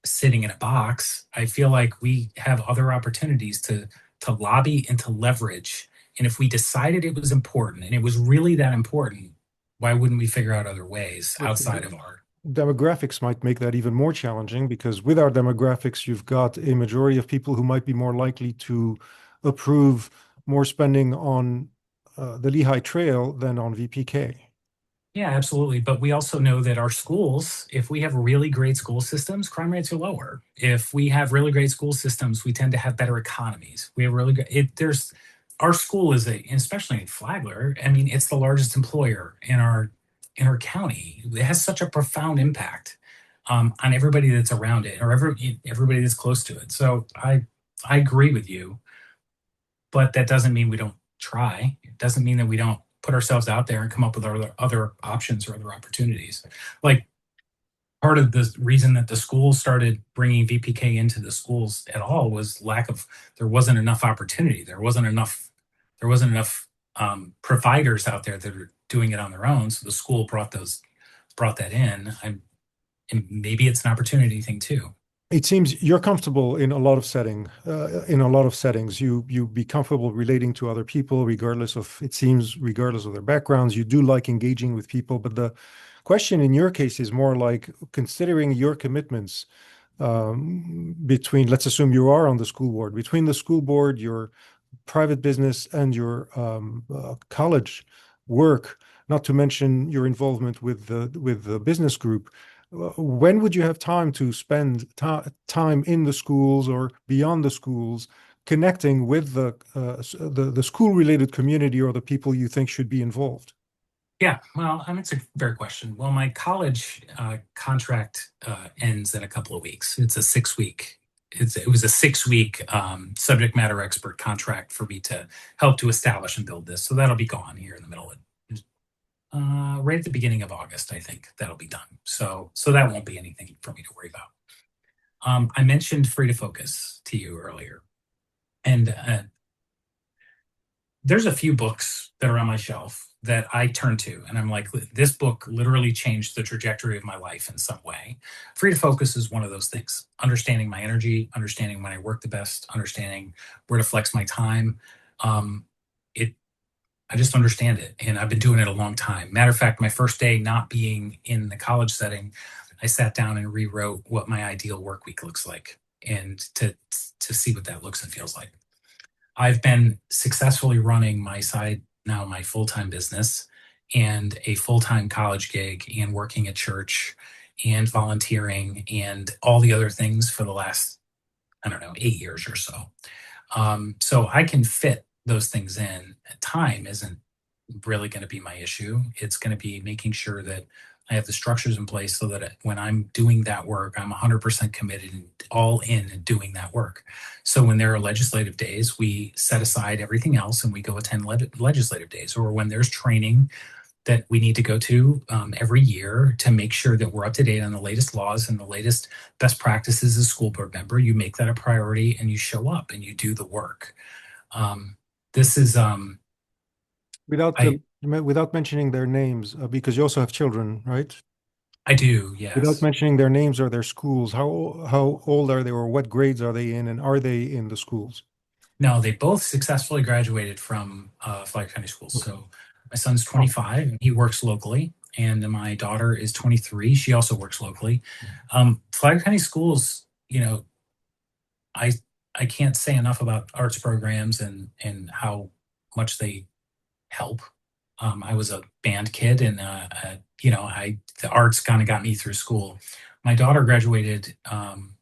sitting in a box. I feel like we have other opportunities to lobby and to leverage. And if we decided it was important, and it was really that important, why wouldn't we figure out other ways But outside of our. demographics might make that even more challenging because with our demographics, you've got a majority of people who might be more likely to approve more spending on the Lehigh Trail than on VPK. Yeah, absolutely. But we also know that our schools, if we have really great school systems, crime rates are lower. If we have really great school systems, we tend to have better economies. We have really good, there's, our school is especially in Flagler, I mean, it's the largest employer in our county. It has such a profound impact on everybody that's around it, or everybody that's close to it. So I agree with you, but that doesn't mean we don't try. It doesn't mean that we don't put ourselves out there and come up with other options or other opportunities. Like, part of the reason that the schools started bringing VPK into the schools at all was lack of, there wasn't enough opportunity. There wasn't enough providers out there that are doing it on their own. So the school brought that in. And maybe it's an opportunity thing too. It seems you're comfortable in a lot of in a lot of settings. You be comfortable relating to other people, regardless of, it seems, regardless of their backgrounds. You do like engaging with people, but the question in your case is more like considering your commitments between, let's assume you are on the school board, between the school board, your private business, and your college work, not to mention your involvement with the business group. When would you have time to spend time in the schools or beyond the schools, connecting with the school related community or the people you think should be involved? Yeah, well, it's a fair question. Well, my college contract ends in a couple of weeks. It's a 6 week. It was a 6 week subject matter expert contract for me to help to establish and build this. So that'll be gone here in the middle of right at the beginning of August. I think that'll be done. So that won't be anything for me to worry about. I mentioned free to focus to you earlier, and there's a few books that are on my shelf that I turn to, and I'm like, this book literally changed the trajectory of my life in some way. Free to focus is one of those things. Understanding my energy, understanding when I work the best, understanding where to flex my time. Um, it, I just understand it, and I've been doing it a long time. Matter of fact, my first day not being in the college setting, I sat down and rewrote what my ideal work week looks like, and to see what that looks and feels like. I've been successfully running my side now, my full time business, and a full time college gig, and working at church, and volunteering, and all the other things for the last, I don't know, 8 years or so. So I can fit those things in. Time isn't really going to be my issue. It's going to be making sure that I have the structures in place so that when I'm doing that work, I'm 100% committed and all in and doing that work. So when there are legislative days, we set aside everything else and we go attend legislative days. Or when there's training that we need to go to every year to make sure that we're up to date on the latest laws and the latest best practices as a school board member, you make that a priority and you show up and you do the work. This is Without I without mentioning their names, because you also have children, right? I do, Without yes. mentioning their names or their schools, how old are they, or what grades are they in, and are they in the schools? No, they both successfully graduated from Flagler County Schools. Okay. So my son's Oh, 25 and he works locally, and my daughter is 23. She also works locally. Flagler County Schools, I I can't say enough about arts programs and how much they help. I was a band kid, and I the arts kind of got me through school. My daughter graduated from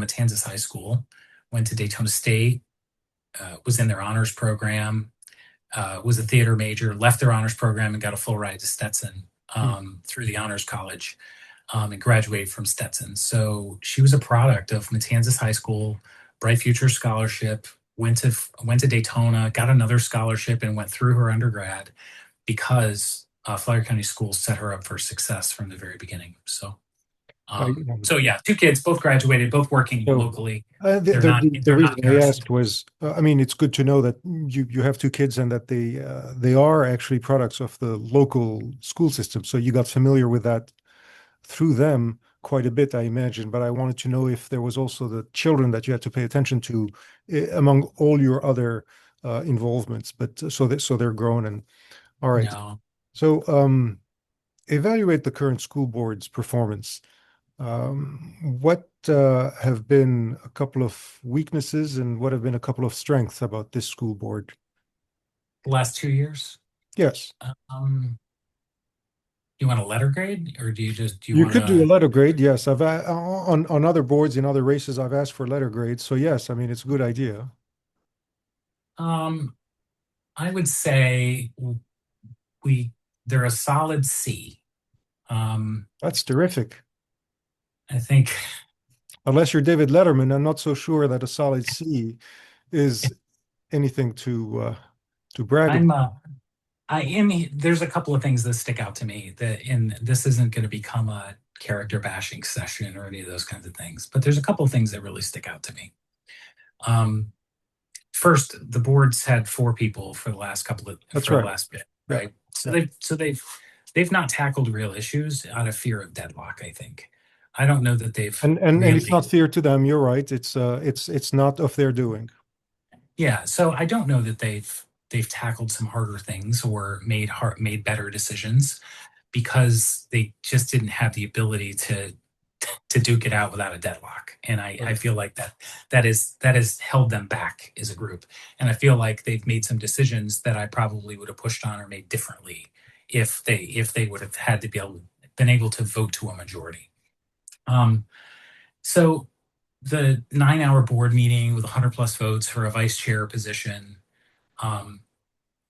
Matanzas High School, went to Daytona State, was in their honors program, was a theater major, left their honors program and got a full ride to Stetson hmm. through the honors college, and graduated from Stetson. So she was a product of Matanzas High School, Bright Future Scholarship, went to Daytona, got another scholarship, and went through her undergrad because Flagler County Schools set her up for success from the very beginning. So, I, so yeah, two kids, both graduated, both working so locally. the, They're the not the the they're reason not I parasitic. asked was, I mean, it's good to know that you have two kids and that they are actually products of the local school system. So you got familiar with that through them quite a bit, I imagine. But I wanted to know if there was also the children that you had to pay attention to among all your other involvements. But so they're grown, and all right. No. So evaluate the current school board's performance. What have been a couple of weaknesses and what have been a couple of strengths about this school board? The last 2 years. Yes, Um, you want a letter grade, or do you you want could do a to? letter grade. Yes, on other boards in other races, I've asked for letter grades. So yes, I mean it's a good idea. Um, I would say we they're a solid C. Um, That's terrific. I think Unless you're David Letterman, I'm not so sure that a solid C is anything to brag about. I'm I am. There's a couple of things that stick out to me that, this isn't going to become a character bashing session or any of those kinds of things. But there's a couple of things that really stick out to me. Um, First, the board's had four people for the last That's for the right. last bit, Yeah. right? So Yeah. they've not tackled real issues out of fear of deadlock, I think. I don't know that they've And it's not really, fair to them. You're right. It's not of their doing. yeah. So I don't know that they've tackled some harder things or made better decisions because they just didn't have the ability to duke it out without a deadlock. And I Right. feel like that has held them back as a group. And I feel like they've made some decisions that I probably would have pushed on or made differently if they would have had to been able to vote to a majority. Um, so the 9 hour board meeting with 100 plus votes for a vice chair position, um,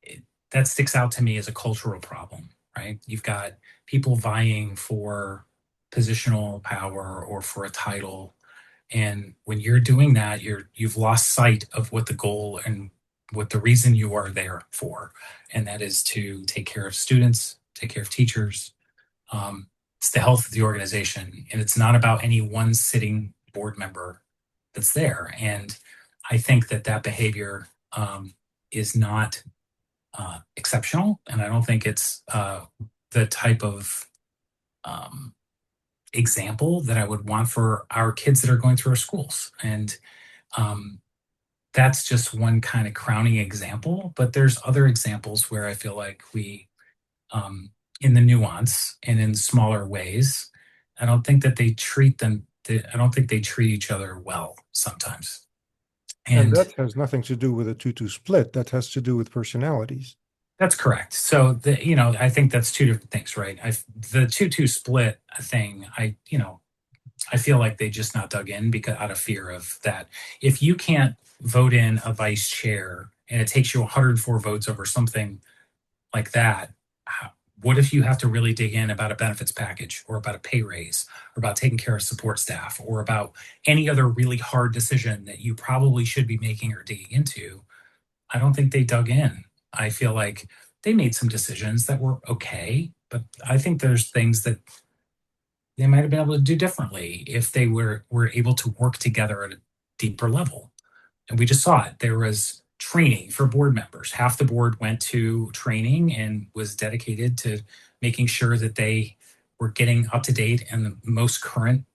it, that sticks out to me as a cultural problem, right? You've got people vying for positional power or for a title. And when you're doing that, you've lost sight of what the goal and what the reason you are there for. And that is to take care of students, take care of teachers. Um, it's the health of the organization. And it's not about any one sitting board member that's there. And I think that behavior is not exceptional, and I don't think it's the type of um, example that I would want for our kids that are going through our schools. And um, that's just one kind of crowning example. But there's other examples where I feel like um, in the nuance and in smaller ways, I don't think that they treat them. I don't think they treat each other well sometimes. And And that has nothing to do with a 2-2 split. That has to do with personalities. that's correct. So I think that's two different things, right? The 2-2 split thing, I feel like they just not dug in because out of fear of that. If you can't vote in a vice chair and it takes you 104 votes over something like that, what if you have to really dig in about a benefits package or about a pay raise or about taking care of support staff or about any other really hard decision that you probably should be making or digging into? I don't think they dug in. I feel like they made some decisions that were okay, but I think there's things that they might have been able to do differently if they were able to work together at a deeper level. And we just saw it. There was training for board members. Half the board went to training and was dedicated to making sure that they were getting up to date and the most current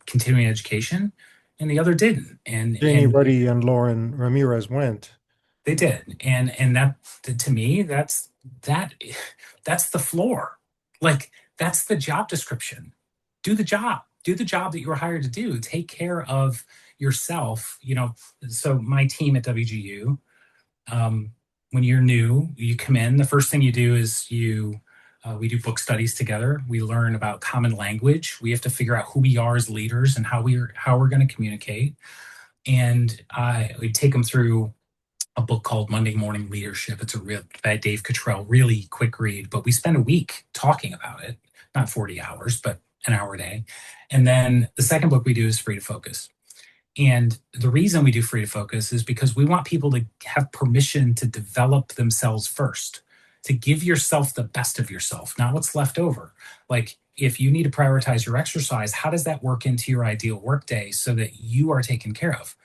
continuing education, and the other didn't. Janie And Ruddy and Lauren Ramirez went. They did, and that to me, that that's the floor. Like that's the job description. Do the job. Do the job that you were hired to do. Take care of yourself. So my team at WGU, um, when you're new, you come in. The first thing you do is we do book studies together. We learn about common language. We have to figure out who we are as leaders and how we're going to communicate. And we take them through a book called Monday Morning Leadership. It's a real by Dave Cottrell, really quick read, but we spend a week talking about it, not 40 hours, but an hour a day. And then the second book we do is Free to Focus. And the reason we do Free to Focus is because we want people to have permission to develop themselves first, to give yourself the best of yourself, not what's left over. Like if you need to prioritize your exercise, how does that work into your ideal workday so that you are taken care of?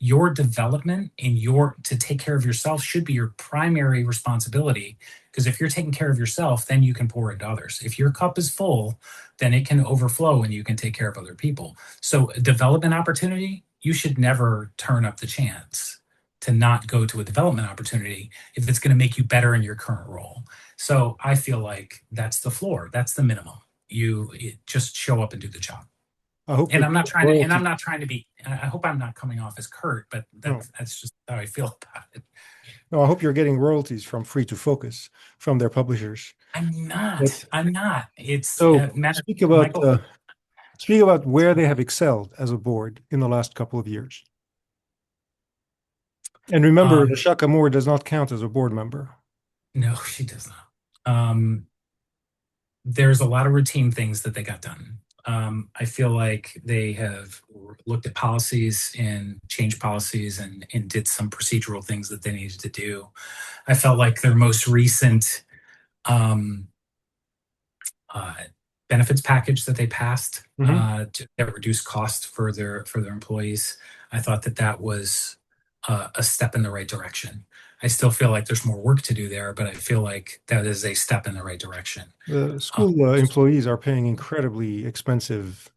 Your development and your to take care of yourself should be your primary responsibility, because if you're taking care of yourself, then you can pour into others. If your cup is full, then it can overflow and you can take care of other people. So a development opportunity, you should never turn up the chance to not go to a development opportunity if it's going to make you better in your current role. So I feel like that's the floor, that's the minimum. Just show up and do the job. I hope And you're I'm not getting trying to, and I'm royalties. not trying to be, I hope I'm not coming off as curt, but No, that's just how I feel about it. no, I hope you're getting royalties from Free to Focus from their publishers. I'm not. But I'm not. It's so matter. Michael. speak about where they have excelled as a board in the last couple of years. And remember, Um, Shaka Moore does not count as a board member. no, she does not. There's a lot of routine things that they got done. I feel like they have looked at policies and changed policies and did some procedural things that they needed to do. I felt like their most recent um, uh, benefits package that they passed Hmm. that reduced costs for their employees. I thought that that was a step in the right direction. I still feel like there's more work to do there, but I feel like that is a step in the right direction. The Uh, school employees are paying incredibly expensive uh,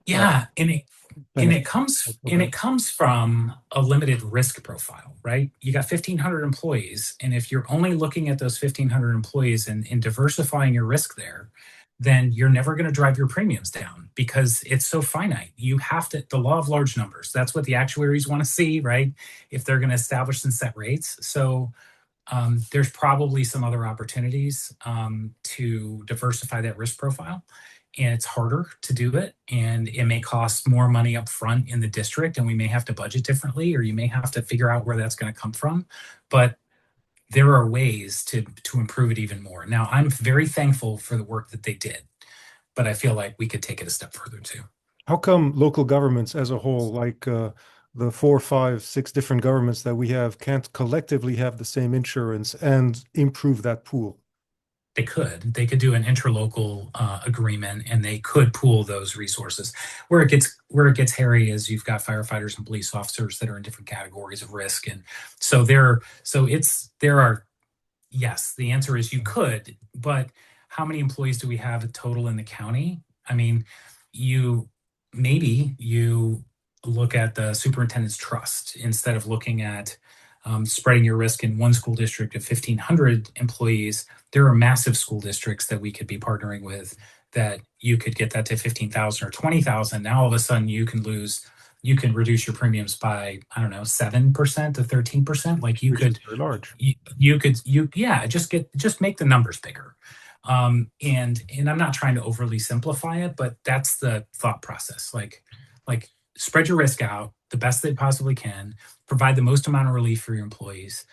yeah, benefits. and Okay. it comes from a limited risk profile, right? You got 1,500 employees, and if you're only looking at those 1,500 employees and diversifying your risk there, then you're never going to drive your premiums down because it's so finite. You have to, the law of large numbers. That's what the actuaries want to see, right? If they're going to establish and set rates. So there's probably some other opportunities to diversify that risk profile. And it's harder to do it. And it may cost more money up front in the district, and we may have to budget differently, or you may have to figure out where that's going to come from. But there are ways to improve it even more. Now, I'm very thankful for the work that they did, but I feel like we could take it a step further too. How come local governments as a whole, like the four, five, six different governments that we have, can't collectively have the same insurance and improve that pool? They could do an interlocal agreement, and they could pool those resources. Where it gets hairy is you've got firefighters and police officers that are in different categories of risk, and there are, yes, the answer is you could, but how many employees do we have total in the county? I mean, you maybe you look at the superintendent's trust instead of looking at spreading your risk in one school district of 1,500 employees. There are massive school districts that we could be partnering with that you could get that to 15,000 or 20,000. Now all of a sudden you can reduce your premiums by, I don't know, 7% to 13%. Like Which is very large. you could you yeah just make the numbers bigger. And I'm not trying to overly simplify it, but that's the thought process. Like spread your risk out the best they possibly can, provide the most amount of relief for your employees,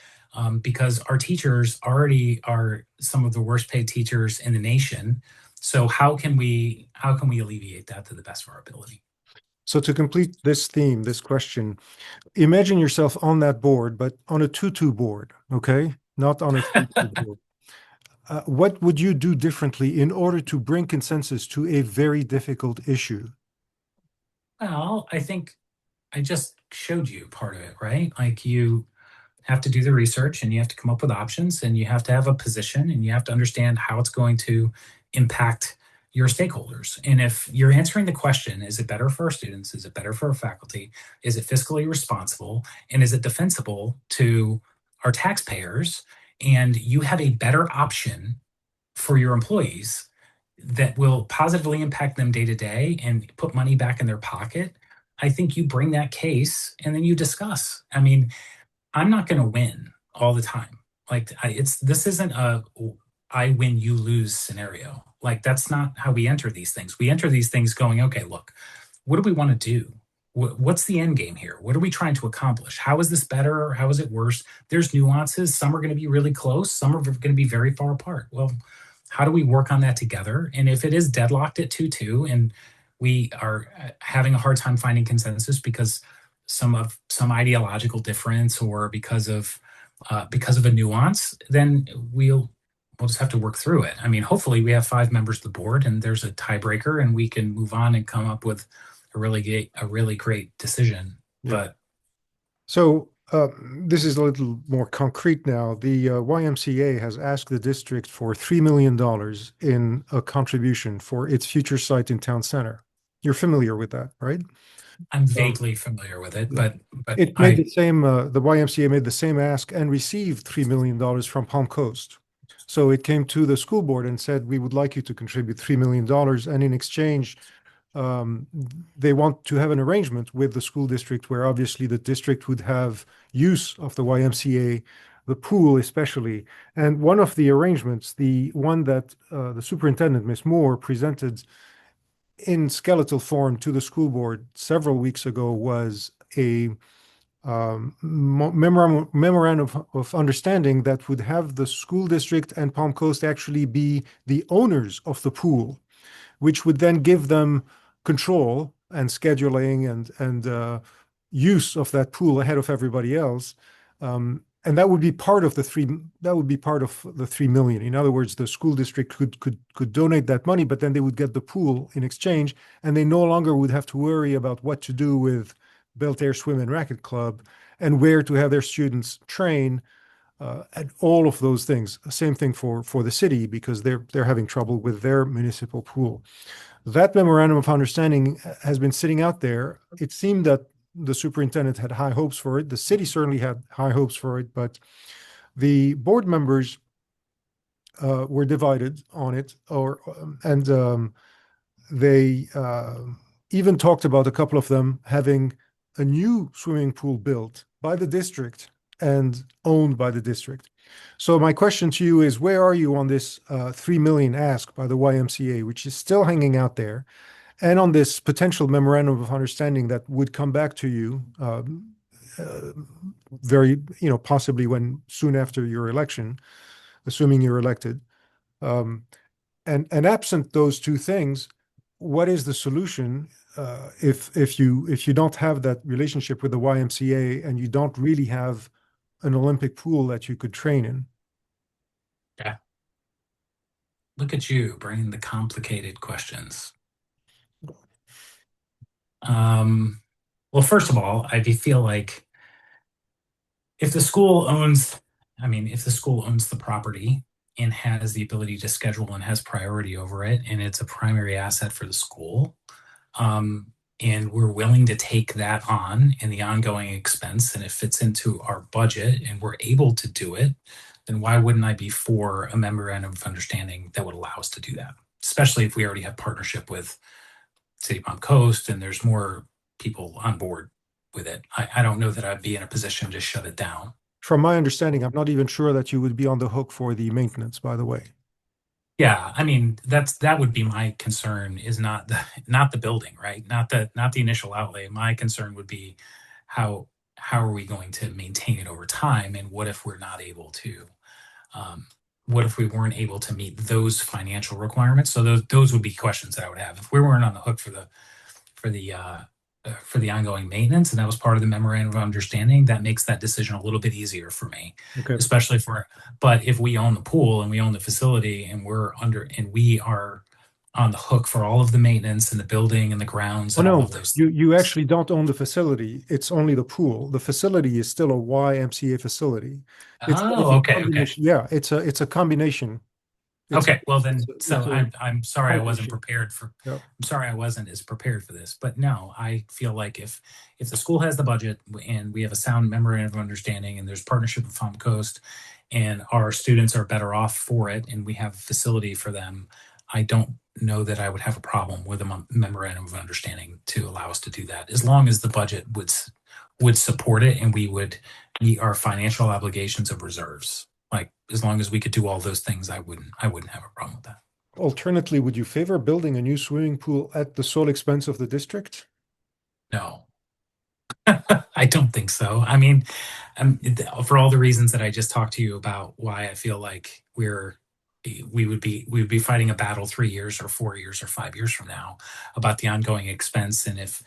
because our teachers already are some of the worst paid teachers in the nation. So how can we alleviate that to the best of our ability? So to complete this theme, this question, imagine yourself on that board, but on a 2-2 board, okay? Not on a 3-2 board. What would you do differently in order to bring consensus to a very difficult issue? Well, I think I just showed you part of it, right? Like you have to do the research, and you have to come up with options, and you have to have a position, and you have to understand how it's going to impact your stakeholders. And if you're answering the question, is it better for our students? Is it better for our faculty? Is it fiscally responsible? And is it defensible to our taxpayers? And you have a better option for your employees that will positively impact them day to day and put money back in their pocket. I think you bring that case and then you discuss. I mean, I'm not going to win all the time. Like this isn't a I win, you lose scenario. Like that's not how we enter these things. We enter these things going, okay, look, what do we want to do? What's the end game here? What are we trying to accomplish? How is this better? How is it worse? There's nuances. Some are going to be really close. Some are going to be very far apart. Well, how do we work on that together? And if it is deadlocked at 2-2 and we are having a hard time finding consensus because some ideological difference or because of a nuance, then we'll just have to work through it. I mean, hopefully we have 5 members of the board and there's a tiebreaker and we can move on and come up with a really great decision. Yeah. But So this is a little more concrete now. The YMCA has asked the district for $3 million in a contribution for its future site in town center. You're familiar with that, right? I'm Um, vaguely familiar with it, yeah. but It made I the same, the YMCA made the same ask and received $3 million from Palm Coast. So it came to the school board and said, we would like you to contribute $3 million. And in exchange, um, they want to have an arrangement with the school district where obviously the district would have use of the YMCA, the pool especially. And one of the arrangements, the one that the superintendent, Miss Moore, presented in skeletal form to the school board several weeks ago was a memorandum of understanding that would have the school district and Palm Coast actually be the owners of the pool, which would then give them control and scheduling and use of that pool ahead of everybody else. and that would be part of the three. That would be part of the 3 million. In other words, the school district could donate that money, but then they would get the pool in exchange, and they no longer would have to worry about what to do with Belter Swim and Racket Club and where to have their students train, and all of those things. Same thing for the city because they're having trouble with their municipal pool. That memorandum of understanding has been sitting out there. It seemed that the superintendent had high hopes for it. The city certainly had high hopes for it, but the board members were divided on it, and they even talked about a couple of them having a new swimming pool built by the district and owned by the district. So my question to you is, where are you on this 3 million ask by the YMCA, which is still hanging out there, and on this potential memorandum of understanding that would come back to you uh, very, possibly when soon after your election, assuming you're elected. Um, and absent those two things, what is the solution if you don't have that relationship with the YMCA and you don't really have an Olympic pool that you could train in? Yeah. Look at you bringing the complicated questions. Um, well, first of all, I do feel like if the school owns, if the school owns the property and has the ability to schedule and has priority over it, and it's a primary asset for the school, um, and we're willing to take that on in the ongoing expense, and it fits into our budget, and we're able to do it, then why wouldn't I be for a memorandum of understanding that would allow us to do that? Especially if we already have partnership with City Palm Coast and there's more people on board with it. I don't know that I'd be in a position to shut it down. From my understanding, I'm not even sure that you would be on the hook for the maintenance, by the way. Yeah, that would be my concern is not the building, right? Not the initial outlay. My concern would be how how are we going to maintain it over time, and what if we're not able to? Um, what if we weren't able to meet those financial requirements? So those would be questions that I would have if we weren't on the hook for the for the ongoing maintenance, and that was part of the memorandum of understanding. That makes that decision a little bit easier for me, Okay. especially for. But if we own the pool and we own the facility, and we are on the hook for all of the maintenance and the building and the grounds Oh and all of no, those you things. actually don't own the facility. It's only the pool. The facility is still a YMCA facility. It's Oh, a okay, okay. combination. Yeah, it's a combination. It's a, Okay, well it's then, a, so it's a I'm sorry I wasn't partnership. prepared for. Yeah. I'm sorry I wasn't as prepared for this, but no, I feel like if the school has the budget and we have a sound memorandum of understanding and there's partnership with Palm Coast, and our students are better off for it, and we have a facility for them, I don't know that I would have a problem with a memorandum of understanding to allow us to do that, as long as the budget would support it and we would meet our financial obligations of reserves. Like as long as we could do all those things, I wouldn't have a problem with that. Alternately, would you favor building a new swimming pool at the sole expense of the district? No, I don't think so. For all the reasons that I just talked to you about, why I feel like we would be fighting a battle 3 years or 4 years or 5 years from now about the ongoing expense, and if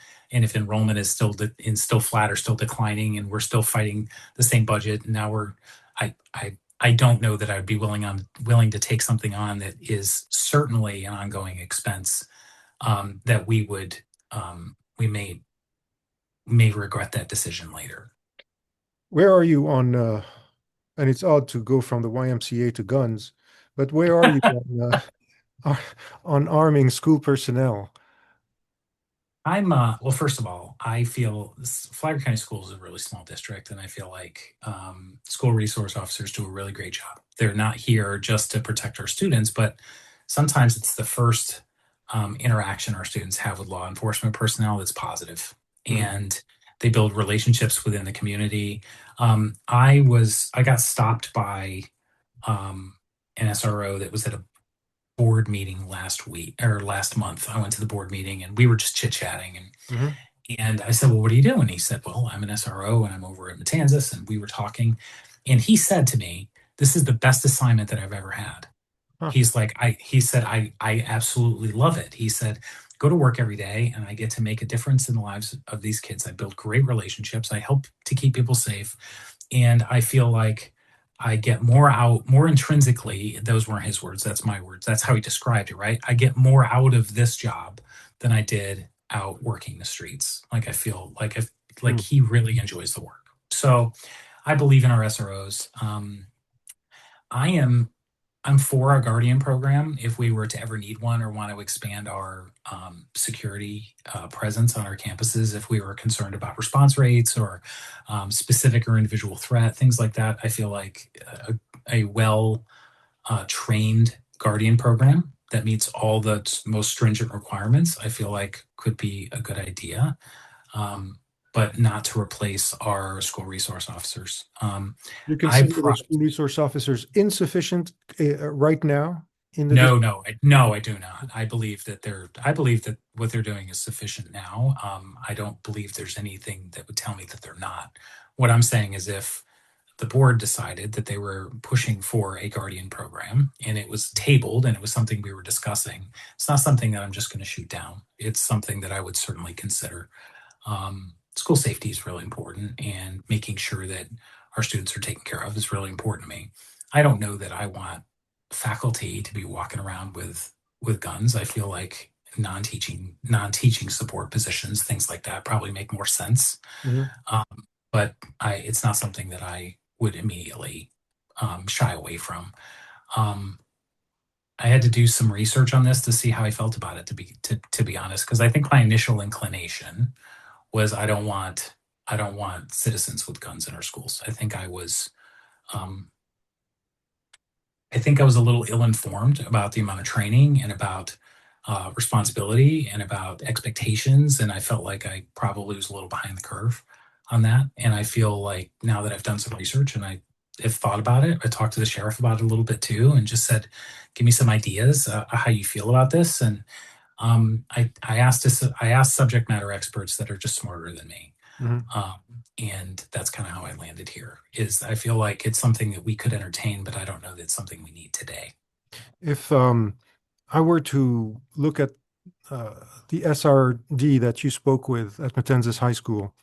enrollment is still flat or still declining, and we're still fighting the same budget. And now I don't know that I'd be willing to take something on that is certainly an ongoing expense, that we may regret that decision later. Where are you on, and it's odd to go from the YMCA to guns, but where are you on arming school personnel? Well, first of all, I feel Flagler County Schools is a really small district, and I feel like school resource officers do a really great job. They're not here just to protect our students, but sometimes it's the first interaction our students have with law enforcement personnel that's positive, Mhm. and they build relationships within the community. I got stopped by an SRO that was at a board meeting last week or last month. I went to the board meeting and we were just chit chatting, Mhm. and I said, "Well, what are you doing?" He said, "Well, I'm an SRO and I'm over at Matanzas," and we were talking, and he said to me, "This is the best assignment that I've ever had." Huh. He said, I absolutely love it. He said, go to work every day and I get to make a difference in the lives of these kids. I build great relationships. I help to keep people safe. And I feel like I get more out, more intrinsically. Those weren't his words, that's my words. That's how he described it, right? I get more out of this job than I did out working the streets. Like I feel like if like Mm. he really enjoys the work. So I believe in our SROs. I am I'm for a guardian program if we were to ever need one or want to expand our security presence on our campuses. If we were concerned about response rates or specific or individual threat, things like that, I feel like a well trained guardian program that meets all the most stringent requirements, I feel like could be a good idea. Um, but not to replace our school resource officers. You I consider the school resource officers insufficient right now in the No, district? no, no, I do not. I believe that what they're doing is sufficient now. I don't believe there's anything that would tell me that they're not. What I'm saying is if the board decided that they were pushing for a guardian program and it was tabled and it was something we were discussing, it's not something that I'm just going to shoot down. It's something that I would certainly consider. School safety is really important, and making sure that our students are taken care of is really important to me. I don't know that I want faculty to be walking around with guns. I feel like non-teaching support positions, things like that, probably make more sense. Mhm. But it's not something that I would immediately shy away from. Um, I had to do some research on this to see how I felt about it. To be honest, because I think my initial inclination was I don't want citizens with guns in our schools. Um, I think I was a little ill-informed about the amount of training and about responsibility and about expectations, and I felt like I probably was a little behind the curve on that. And I feel like now that I've done some research and I have thought about it, I talked to the sheriff about it a little bit too, and just said, "Give me some ideas how you feel about this." And I asked subject matter experts that are just smarter than me. Mhm. Um, and that's kind of how I landed here. Is I feel like it's something that we could entertain, but I don't know that it's something we need today. If I were to look at uh, the SRD that you spoke with at Matanzas High School,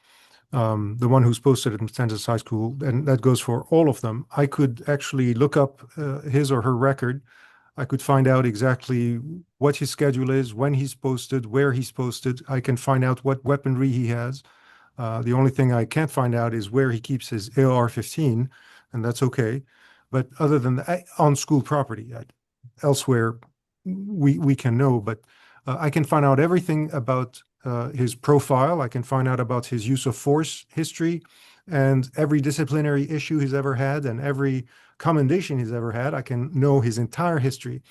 the one who's posted at Matanzas High School, and that goes for all of them, I could actually look up his or her record. I could find out exactly what his schedule is, when he's posted, where he's posted. I can find out what weaponry he has. The only thing I can't find out is where he keeps his AR-15, and that's okay. But other than that, on school property, elsewhere we can know. But I can find out everything about his profile. I can find out about his use of force history and every disciplinary issue he's ever had and every commendation he's ever had. I can know his entire history.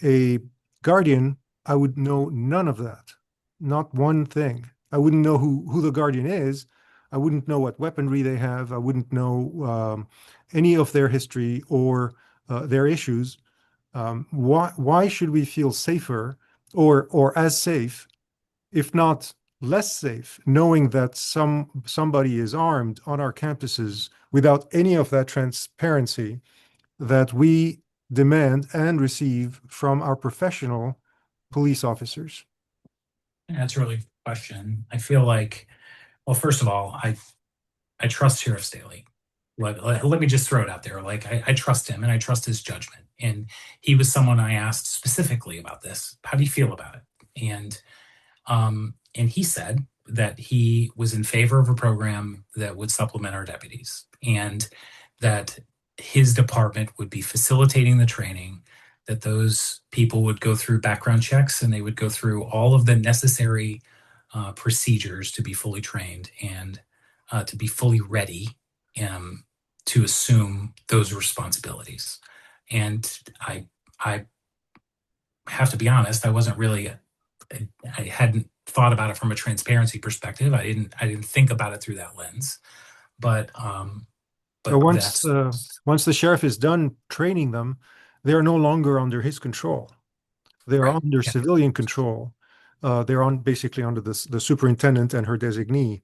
A guardian, I would know none of that, not one thing. I wouldn't know who the guardian is. I wouldn't know what weaponry they have. I wouldn't know any of their history or their issues. Why should we feel safer or as safe, if not less safe, knowing that somebody is armed on our campuses without any of that transparency that we demand and receive from our professional police officers? Yeah, that's a really good question. I feel like, well, first of all, I trust Sheriff Staley. Let me just throw it out there. Like I trust him and I trust his judgment. And he was someone I asked specifically about this. How do you feel about it? And he said that he was in favor of a program that would supplement our deputies and that his department would be facilitating the training, that those people would go through background checks and they would go through all of the necessary procedures to be fully trained and to be fully ready um, to assume those responsibilities. And I have to be honest, I hadn't thought about it from a transparency perspective. I didn't think about it through that lens. But So but that's once the sheriff is done training them, they are no longer under his control. They are right. under Yeah. civilian control. They're on basically under the superintendent and her designee.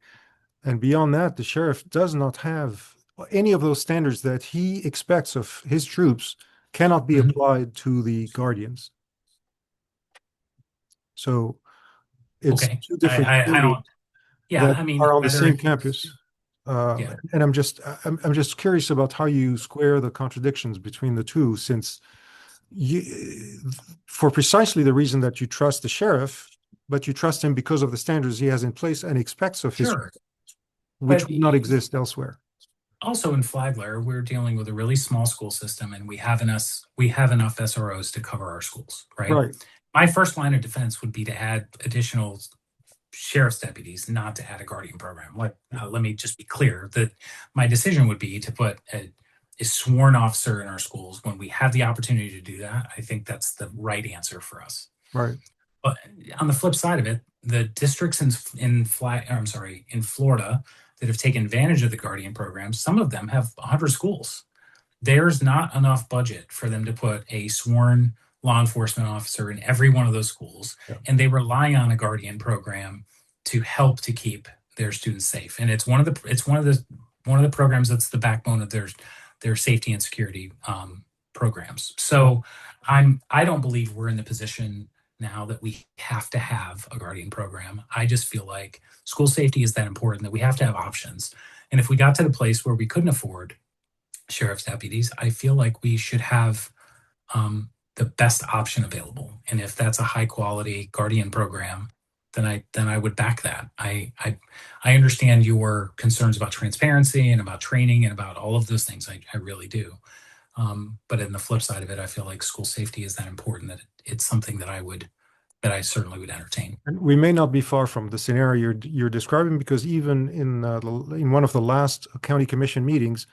And beyond that, the sheriff does not have any of those standards that he expects of his troops cannot be Mhm. applied to the guardians. So It's Okay. two different I don't, buildings yeah, that I mean, are on the whether same it's, campus. yeah, And I'm just curious about how you square the contradictions between the two, since you, for precisely the reason that you trust the sheriff, but you trust him because of the standards he has in place and expects of his, sure. which But would not exist elsewhere. also in Flagler, we're dealing with a really small school system and we have enough SROs to cover our schools, right? Right, My first line of defense would be to add additional sheriff's deputies, not to add a guardian program. Let me just be clear that my decision would be to put a sworn officer in our schools when we have the opportunity to do that. I think that's the right answer for us. right. But on the flip side of it, the districts in Florida that have taken advantage of the guardian program, some of them have 100 schools. There's not enough budget for them to put a sworn law enforcement officer in every one of those schools, Yeah, and they rely on a guardian program to help to keep their students safe. And one of the programs that's the backbone of their safety and security programs. yeah. So I don't believe we're in the position now that we have to have a guardian program. I just feel like school safety is that important that we have to have options. And if we got to the place where we couldn't afford sheriff's deputies, I feel like we should have the best option available. And if that's a high quality guardian program, then I would back that. I understand your concerns about transparency and about training and about all of those things. I really do. But in the flip side of it, I feel like school safety is that important that it's something that I certainly would entertain. And we may not be far from the scenario you're describing, because even in one of the last county commission meetings,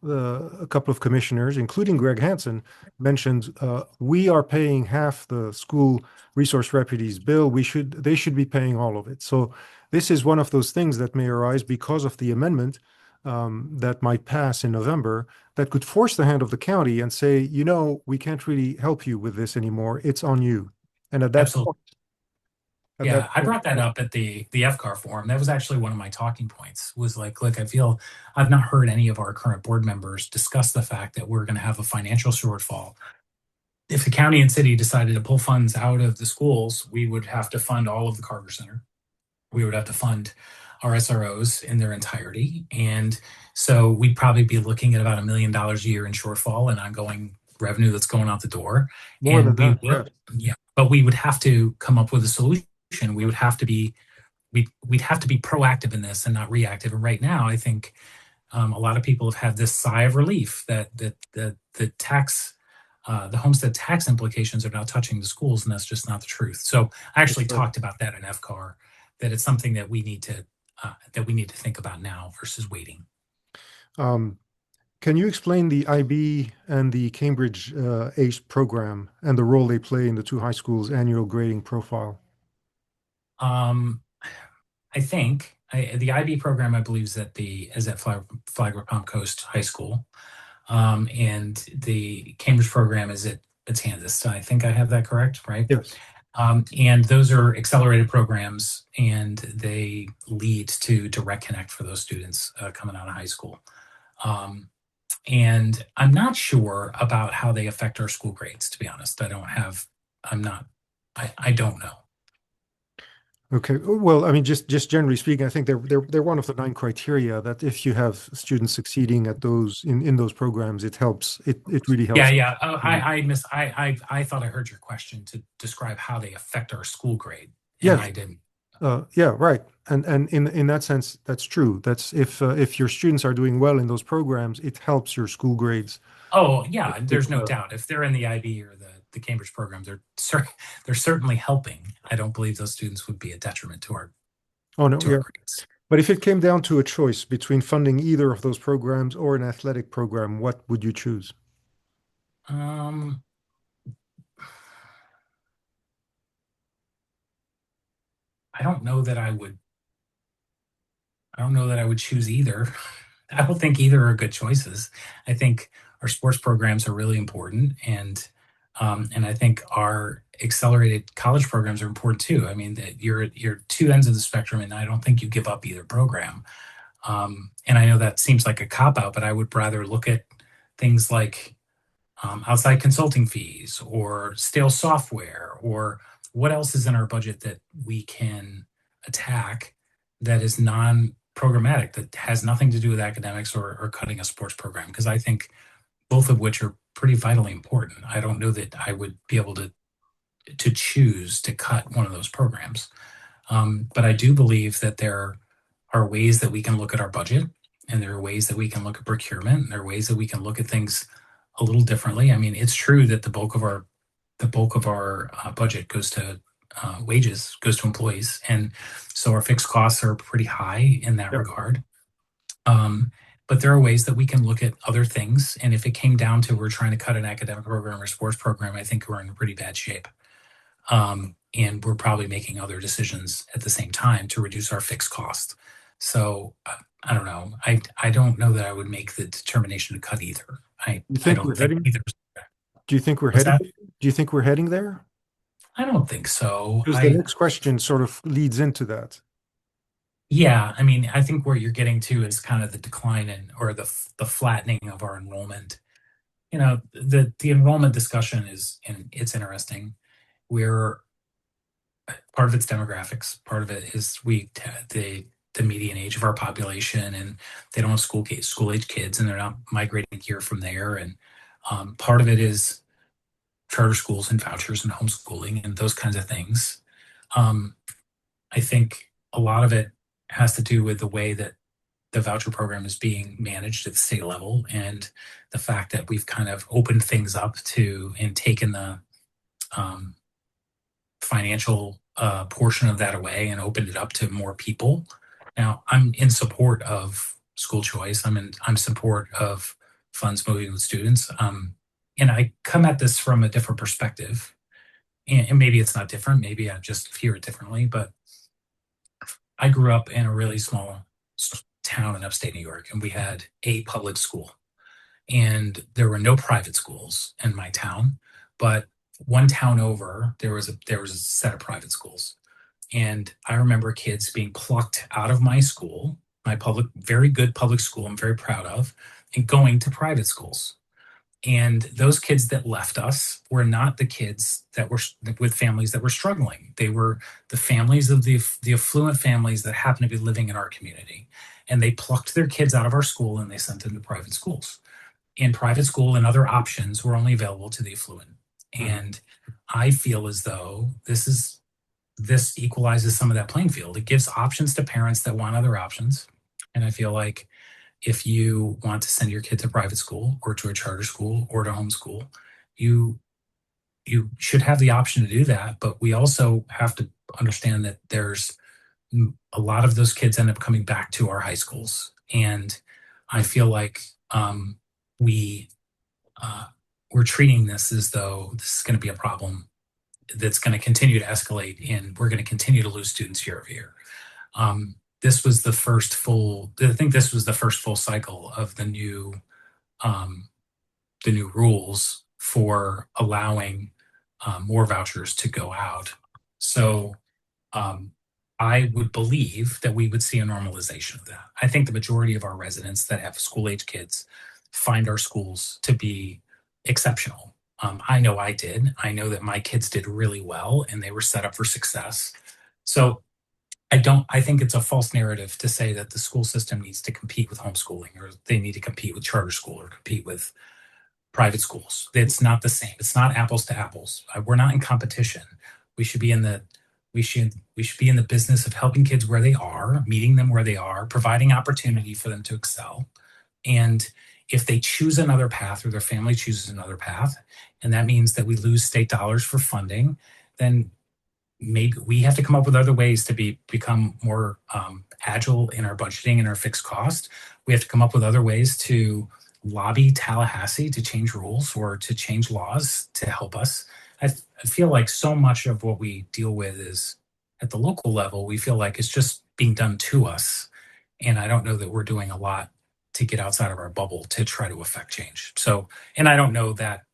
a couple of commissioners, including Greg Hansen, mentioned we are paying half the school resource deputies' bill. They should be paying all of it. So this is one of those things that may arise because of the amendment that might pass in November, that could force the hand of the county and say, we can't really help you with this anymore. It's on you. And Absolutely. at that Yeah, I point, brought that up at the FCAR forum. That was actually one of my talking points. Was like, look, I feel I've not heard any of our current board members discuss the fact that we're going to have a financial shortfall. If the county and city decided to pull funds out of the schools, we would have to fund all of the Carter Center. We would have to fund our SROs in their entirety, and so we'd probably be looking at about $1 million a year in shortfall and ongoing revenue that's going out the door. more than And we that, would, yes. yeah, but we would have to come up with a solution. We would have to be we'd have to be proactive in this and not reactive. And right now, I think a lot of people have had this sigh of relief that the homestead tax implications are now touching the schools, and that's just not the truth. So I That's actually right. talked about that in FCAR, that it's something that we need to think about now versus waiting. Um, can you explain the IB and the Cambridge ACE program and the role they play in the two high schools' annual grading profile? Um, I think the IB program, I believe, is at Flagler Palm Coast High School, and the Cambridge program is at Kansas. I think I have that correct, right? Yes. And those are accelerated programs, and they lead to direct connect for those students coming out of high school. Um, and I'm not sure about how they affect our school grades. To be honest, I'm not. I don't know. Okay. Well, I mean, just generally speaking, I think they're one of the nine criteria that if you have students succeeding at those in those programs, it helps. It really Yeah, helps. yeah. I thought I heard your question to describe how they affect our school grade, and Yes. I didn't. Yeah. Right. And in that sense, that's true. That's if your students are doing well in those programs, it helps your school grades. Oh, yeah, It, there's no doubt. If they're in the IB or the Cambridge program, they're certainly helping. I don't believe those students would be a detriment oh no, to our yeah. grades. But if it came down to a choice between funding either of those programs or an athletic program, what would you choose? Um, I don't know that I would. I don't know that I would choose either. I don't think either are good choices. I think our sports programs are really important, and I think our accelerated college programs are important too. I mean, that you're two ends of the spectrum, and I don't think you give up either program. And I know that seems like a cop out, but I would rather look at things like outside consulting fees or stale software or what else is in our budget that we can attack that is non-programmatic, that has nothing to do with academics or cutting a sports program? Because I think both of which are pretty vitally important. I don't know that I would be able to choose to cut one of those programs. But I do believe that there are ways that we can look at our budget, and there are ways that we can look at procurement, and there are ways that we can look at things a little differently. I mean, it's true that the bulk of our budget goes to wages, goes to employees, and so our fixed costs are pretty high in that Yeah. regard. Um, but there are ways that we can look at other things, and if it came down to we're trying to cut an academic program or sports program, I think we're in pretty bad shape. And we're probably making other decisions at the same time to reduce our fixed cost. So I don't know. I don't know that I would make the determination to cut either. You I think don't we're think heading? either. Do you think we're What's heading? that? Do you think we're heading there? I don't think so. Because the next question sort of leads into that. Yeah, I mean, I think where you're getting to is kind of the decline in, or the flattening of our enrollment. You know, the enrollment discussion is, and it's interesting. We're Part of it's demographics. Part of it is the median age of our population, and they don't have school age kids, and they're not migrating here from there. And part of it is charter schools and vouchers and homeschooling and those kinds of things. Um, I think a lot of it has to do with the way that the voucher program is being managed at the state level, and the fact that we've kind of opened things up to and taken the um, financial portion of that away and opened it up to more people. Now, I'm in support of school choice. I'm support of funds moving with students. And I come at this from a different perspective. And maybe it's not different. Maybe I just hear it differently. But I grew up in a really small town in upstate New York, and we had a public school, and there were no private schools in my town. But one town over, there was a set of private schools, and I remember kids being plucked out of my school, my very good public school I'm very proud of, and going to private schools. And those kids that left us were not the kids that were with families that were struggling. They were the families of the affluent families that happened to be living in our community. And they plucked their kids out of our school and they sent them to private schools. In private school and other options were only available to the affluent. Mhm. And I feel as though this equalizes some of that playing field. It gives options to parents that want other options. And I feel like if you want to send your kid to private school or to a charter school or to homeschool, you you should have the option to do that. But we also have to understand that there's a lot of those kids end up coming back to our high schools, and I feel like we uh, we're treating this as though this is going to be a problem that's going to continue to escalate, and we're going to continue to lose students year over year. This was the first full. I think this was the first full cycle of um, the new rules for allowing more vouchers to go out. So um, I would believe that we would see a normalization of that. I think the majority of our residents that have school age kids find our schools to be exceptional. I know I did. I know that my kids did really well and they were set up for success. So I think it's a false narrative to say that the school system needs to compete with homeschooling, or they need to compete with charter school or compete with private schools. It's not the same. It's not apples to apples. We're not in competition. We should be in the we should be in the business of helping kids where they are, meeting them where they are, providing opportunity for them to excel. And if they choose another path, or their family chooses another path, and that means that we lose state dollars for funding, then maybe we have to come up with other ways to become more agile in our budgeting and our fixed cost. We have to come up with other ways to lobby Tallahassee to change rules or to change laws to help us. I feel like so much of what we deal with is at the local level. We feel like it's just being done to us, and I don't know that we're doing a lot to get outside of our bubble to try to affect change. So, and I don't know that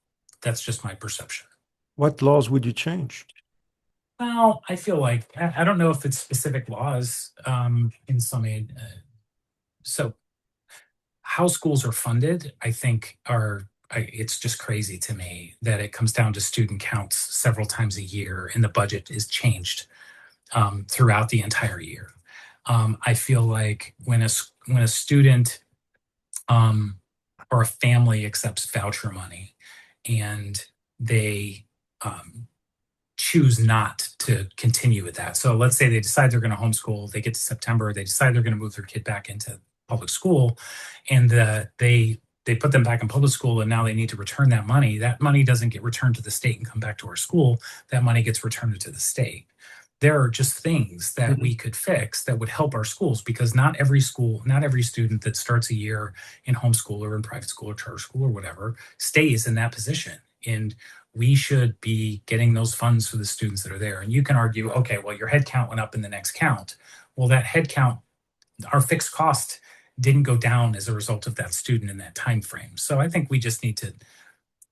that's just my perception. What laws would you change? Well, I feel like I don't know if it's specific laws in some so how schools are funded, I think, are it's just crazy to me that it comes down to student counts several times a year, and the budget is changed throughout the entire year. I feel like when a student um, or a family accepts voucher money and they um, choose not to continue with that. So let's say they decide they're going to homeschool, they get to September, they decide they're going to move their kid back into public school, and they put them back in public school, and now they need to return that money. That money doesn't get returned to the state and come back to our school. That money gets returned to the state. There are just things that Mhm. we could fix that would help our schools, because not every school, not every student that starts a year in homeschool or in private school or charter school or whatever stays in that position. And we should be getting those funds for the students that are there. And you can argue, okay, well, your head count went up in the next count. Well, that head count, our fixed cost didn't go down as a result of that student in that time frame. So I think we just need to,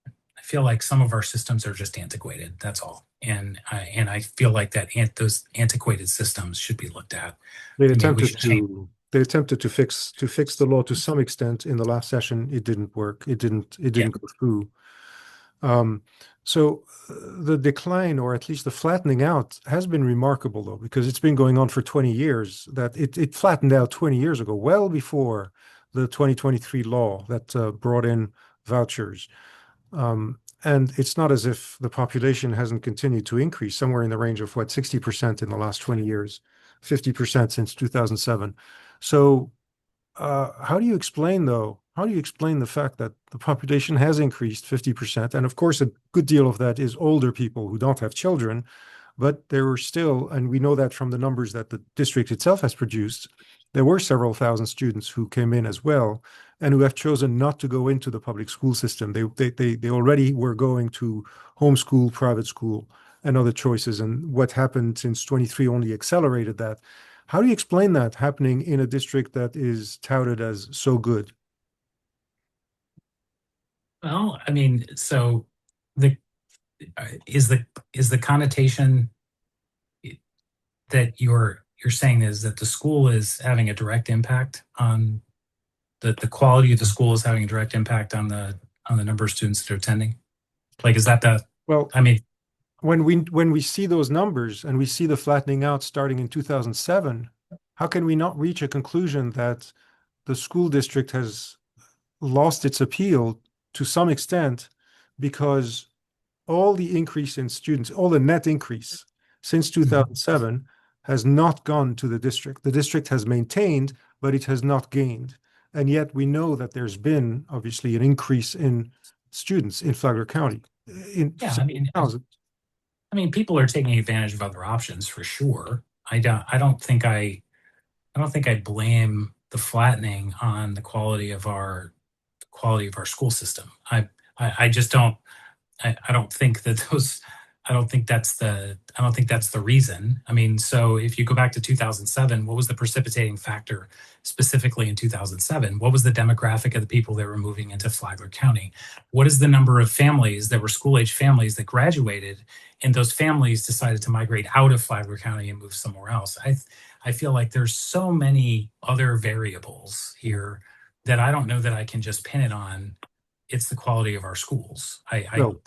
I feel like some of our systems are just antiquated. That's all. And I feel like those antiquated systems should be looked at. They I mean, we attempted should change. to they attempted to fix the law to some extent in the last session. It didn't work. It didn't Yeah. go through. Um, so the decline, or at least the flattening out, has been remarkable, though, because it's been going on for 20 years. That it flattened out 20 years ago, well before the 2023 law that brought in vouchers. And it's not as if the population hasn't continued to increase, somewhere in the range of what, 60% in the last 20 years, 50% since 2007. So how do you explain, though? How do you explain the fact that the population has increased 50%? And of course, a good deal of that is older people who don't have children, but there were still, and we know that from the numbers that the district itself has produced, there were several thousand students who came in as well and who have chosen not to go into the public school system. They already were going to homeschool, private school, and other choices. And what happened since 23 only accelerated that. How do you explain that happening in a district that is touted as so good? Well, I mean, so the is the connotation that you're saying is that the school is having a direct impact on the quality of the school is having a direct impact on the number of students that are attending? Like, is that the, Well, I mean, when we see those numbers and we see the flattening out starting in 2007, how can we not reach a conclusion that the school district has lost its appeal to some extent because all the increase in students, all the net increase since mhm. 2007 has not gone to the district. The district has maintained, but it has not gained. And yet we know that there's been obviously an increase in students in Flagler County in Yeah, several thousand. I mean, people are taking advantage of other options for sure. I don't think I blame the flattening on the quality of our school system. I just don't. I don't think that those. I don't think that's the reason. I mean, so if you go back to 2007, what was the precipitating factor specifically in 2007? What was the demographic of the people that were moving into Flagler County? What is the number of families that were school age families that graduated, and those families decided to migrate out of Flagler County and move somewhere else? I feel like there's so many other variables here that I don't know that I can just pin it on. It's the quality of our schools. No,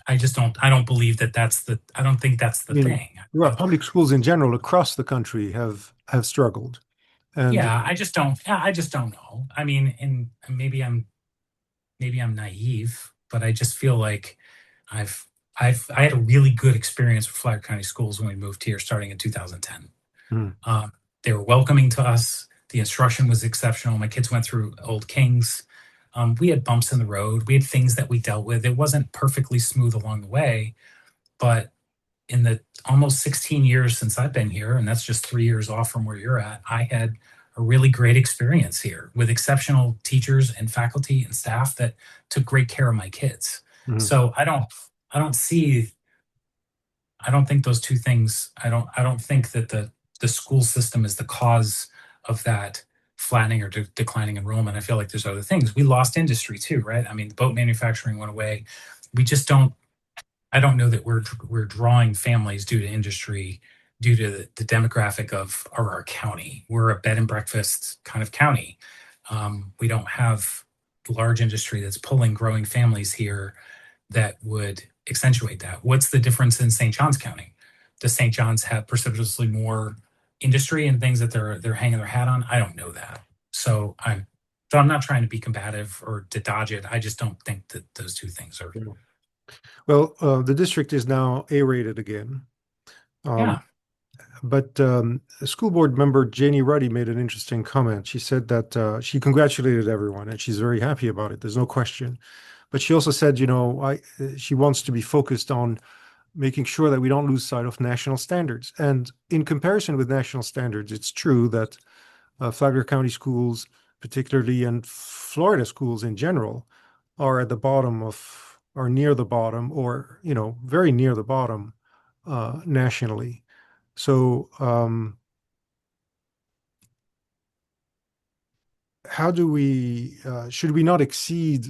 I just don't. I don't believe that that's the. I don't think that's I the mean, thing. well, public schools in general across the country have struggled. And Yeah, I just don't. Yeah, I just don't know. I mean, and maybe I'm naive, but I just feel like I've I had a really good experience with Flagler County schools when we moved here, starting in 2010. hmm, Um, they were welcoming to us. The instruction was exceptional. My kids went through Old Kings. We had bumps in the road. We had things that we dealt with. It wasn't perfectly smooth along the way, but in the almost 16 years since I've been here, and that's just 3 years off from where you're at, I had a really great experience here with exceptional teachers and faculty and staff that took great care of my kids. hmm. So I don't see, I don't think those two things, I don't think that the school system is the cause of that flattening or declining enrollment. I feel like there's other things. We lost industry too, right? I mean, the boat manufacturing went away. We just don't, I don't know that we're drawing families due to industry, due to the demographic of our county. We're a bed and breakfast kind of county. We don't have large industry that's pulling growing families here that would accentuate that. What's the difference in St. Johns County? Does St. John's have precipitously more industry and things that they're hanging their hat on? I don't know that. So I'm not trying to be combative or to dodge it. I just don't think that those two things are. Yeah. Well, the district is now A-rated again. Um, Yeah. but school board member Janie Ruddy made an interesting comment. She said that she congratulated everyone and she's very happy about it. There's no question. But she also said, she wants to be focused on making sure that we don't lose sight of national standards. And in comparison with national standards, it's true that Flagler County schools, particularly, and Florida schools in general, are at the bottom of, are near the bottom, or very near the bottom nationally. So, how do we? Should we not exceed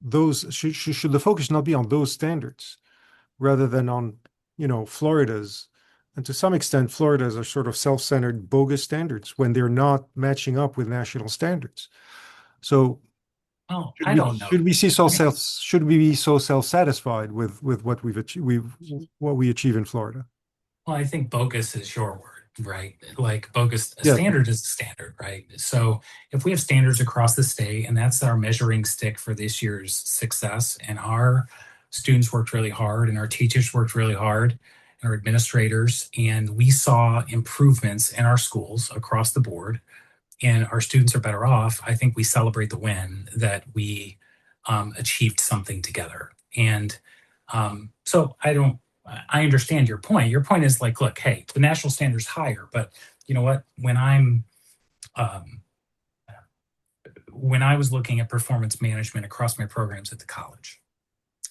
those? Should the focus not be on those standards rather than on Florida's? And to some extent, Florida's are sort of self-centered, bogus standards when they're not matching up with national standards. So Oh, should I we don't know. should we see so self should we be so self-satisfied with what what we achieve in Florida? Well, I think bogus is your word, right? Like bogus, a Yeah. standard is a standard, right? So if we have standards across the state and that's our measuring stick for this year's success, and our students worked really hard and our teachers worked really hard and our administrators, and we saw improvements in our schools across the board, and our students are better off, I think we celebrate the win that we achieved something together. And so I understand your point. Your point is like, look, hey, the national standard's higher, but you know what? Um, when I was looking at performance management across my programs at the college,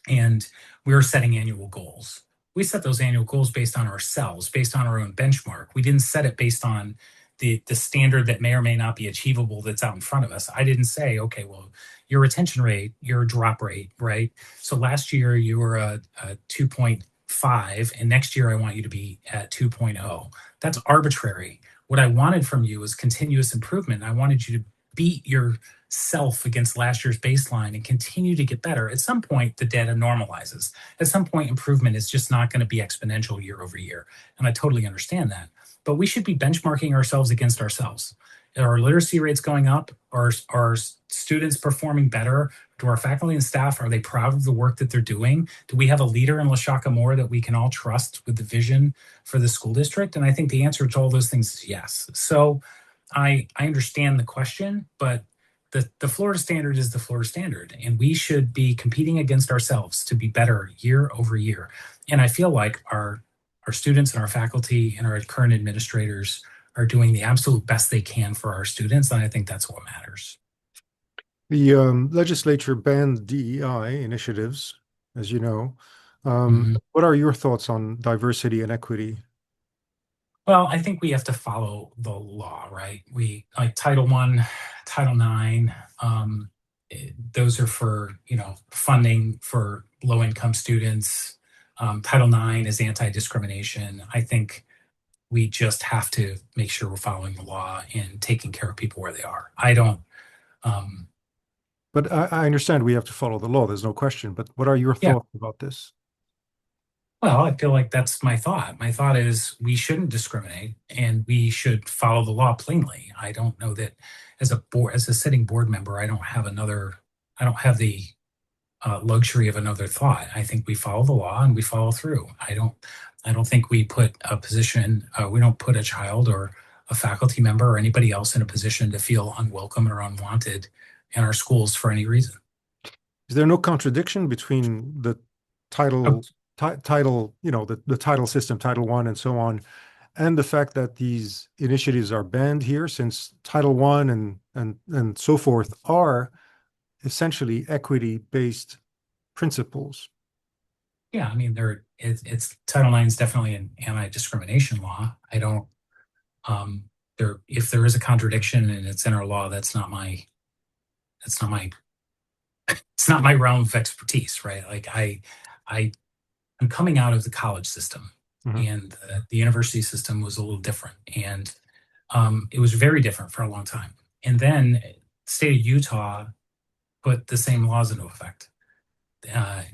and we were setting annual goals. We set those annual goals based on ourselves, based on our own benchmark. We didn't set it based on the standard that may or may not be achievable that's out in front of us. I didn't say, okay, well, your retention rate, your drop rate, right? So last year you were a 2.5, and next year I want you to be at 2.0. That's arbitrary. What I wanted from you was continuous improvement. I wanted you to beat yourself against last year's baseline and continue to get better. At some point, the data normalizes. At some point, improvement is just not going to be exponential year over year. And I totally understand that. But we should be benchmarking ourselves against ourselves. Are our literacy rates going up? Are students performing better? Do our faculty and staff, are they proud of the work that they're doing? Do we have a leader in LaShaka Moore that we can all trust with the vision for the school district? And I think the answer to all those things is yes. So I understand the question, but the Florida standard is the Florida standard, and we should be competing against ourselves to be better year over year. And I feel like our students and our faculty and our current administrators are doing the absolute best they can for our students, and I think that's what matters. The legislature banned DEI initiatives, as you know. Mhm. What are your thoughts on diversity and equity? Well, I think we have to follow the law, right? We like Title I, Title IX. Those are for funding for low income students. Title IX is anti-discrimination. I think we just have to make sure we're following the law and taking care of people where they are. I don't. Um, But I understand we have to follow the law. There's no question. But what are your yeah. thoughts about this? Well, I feel like that's my thought. My thought is we shouldn't discriminate and we should follow the law plainly. I don't know that as a sitting board member, I don't have the luxury of another thought. I think we follow the law and we follow through. I don't think we put we don't put a child or a faculty member or anybody else in a position to feel unwelcome or unwanted in our schools for any reason. Is there no contradiction between the Oh, title, the title system, Title I, and so on, and the fact that these initiatives are banned here, since Title I and so forth are essentially equity-based principles? yeah, I mean, it's Title IX is definitely an anti-discrimination law. I don't if there is a contradiction and it's in our law, that's not my it's not my realm of expertise, right? Like I'm coming out of the college system, Mhm. and the university system was a little different, and it was very different for a long time. And then state of Utah put the same laws into effect.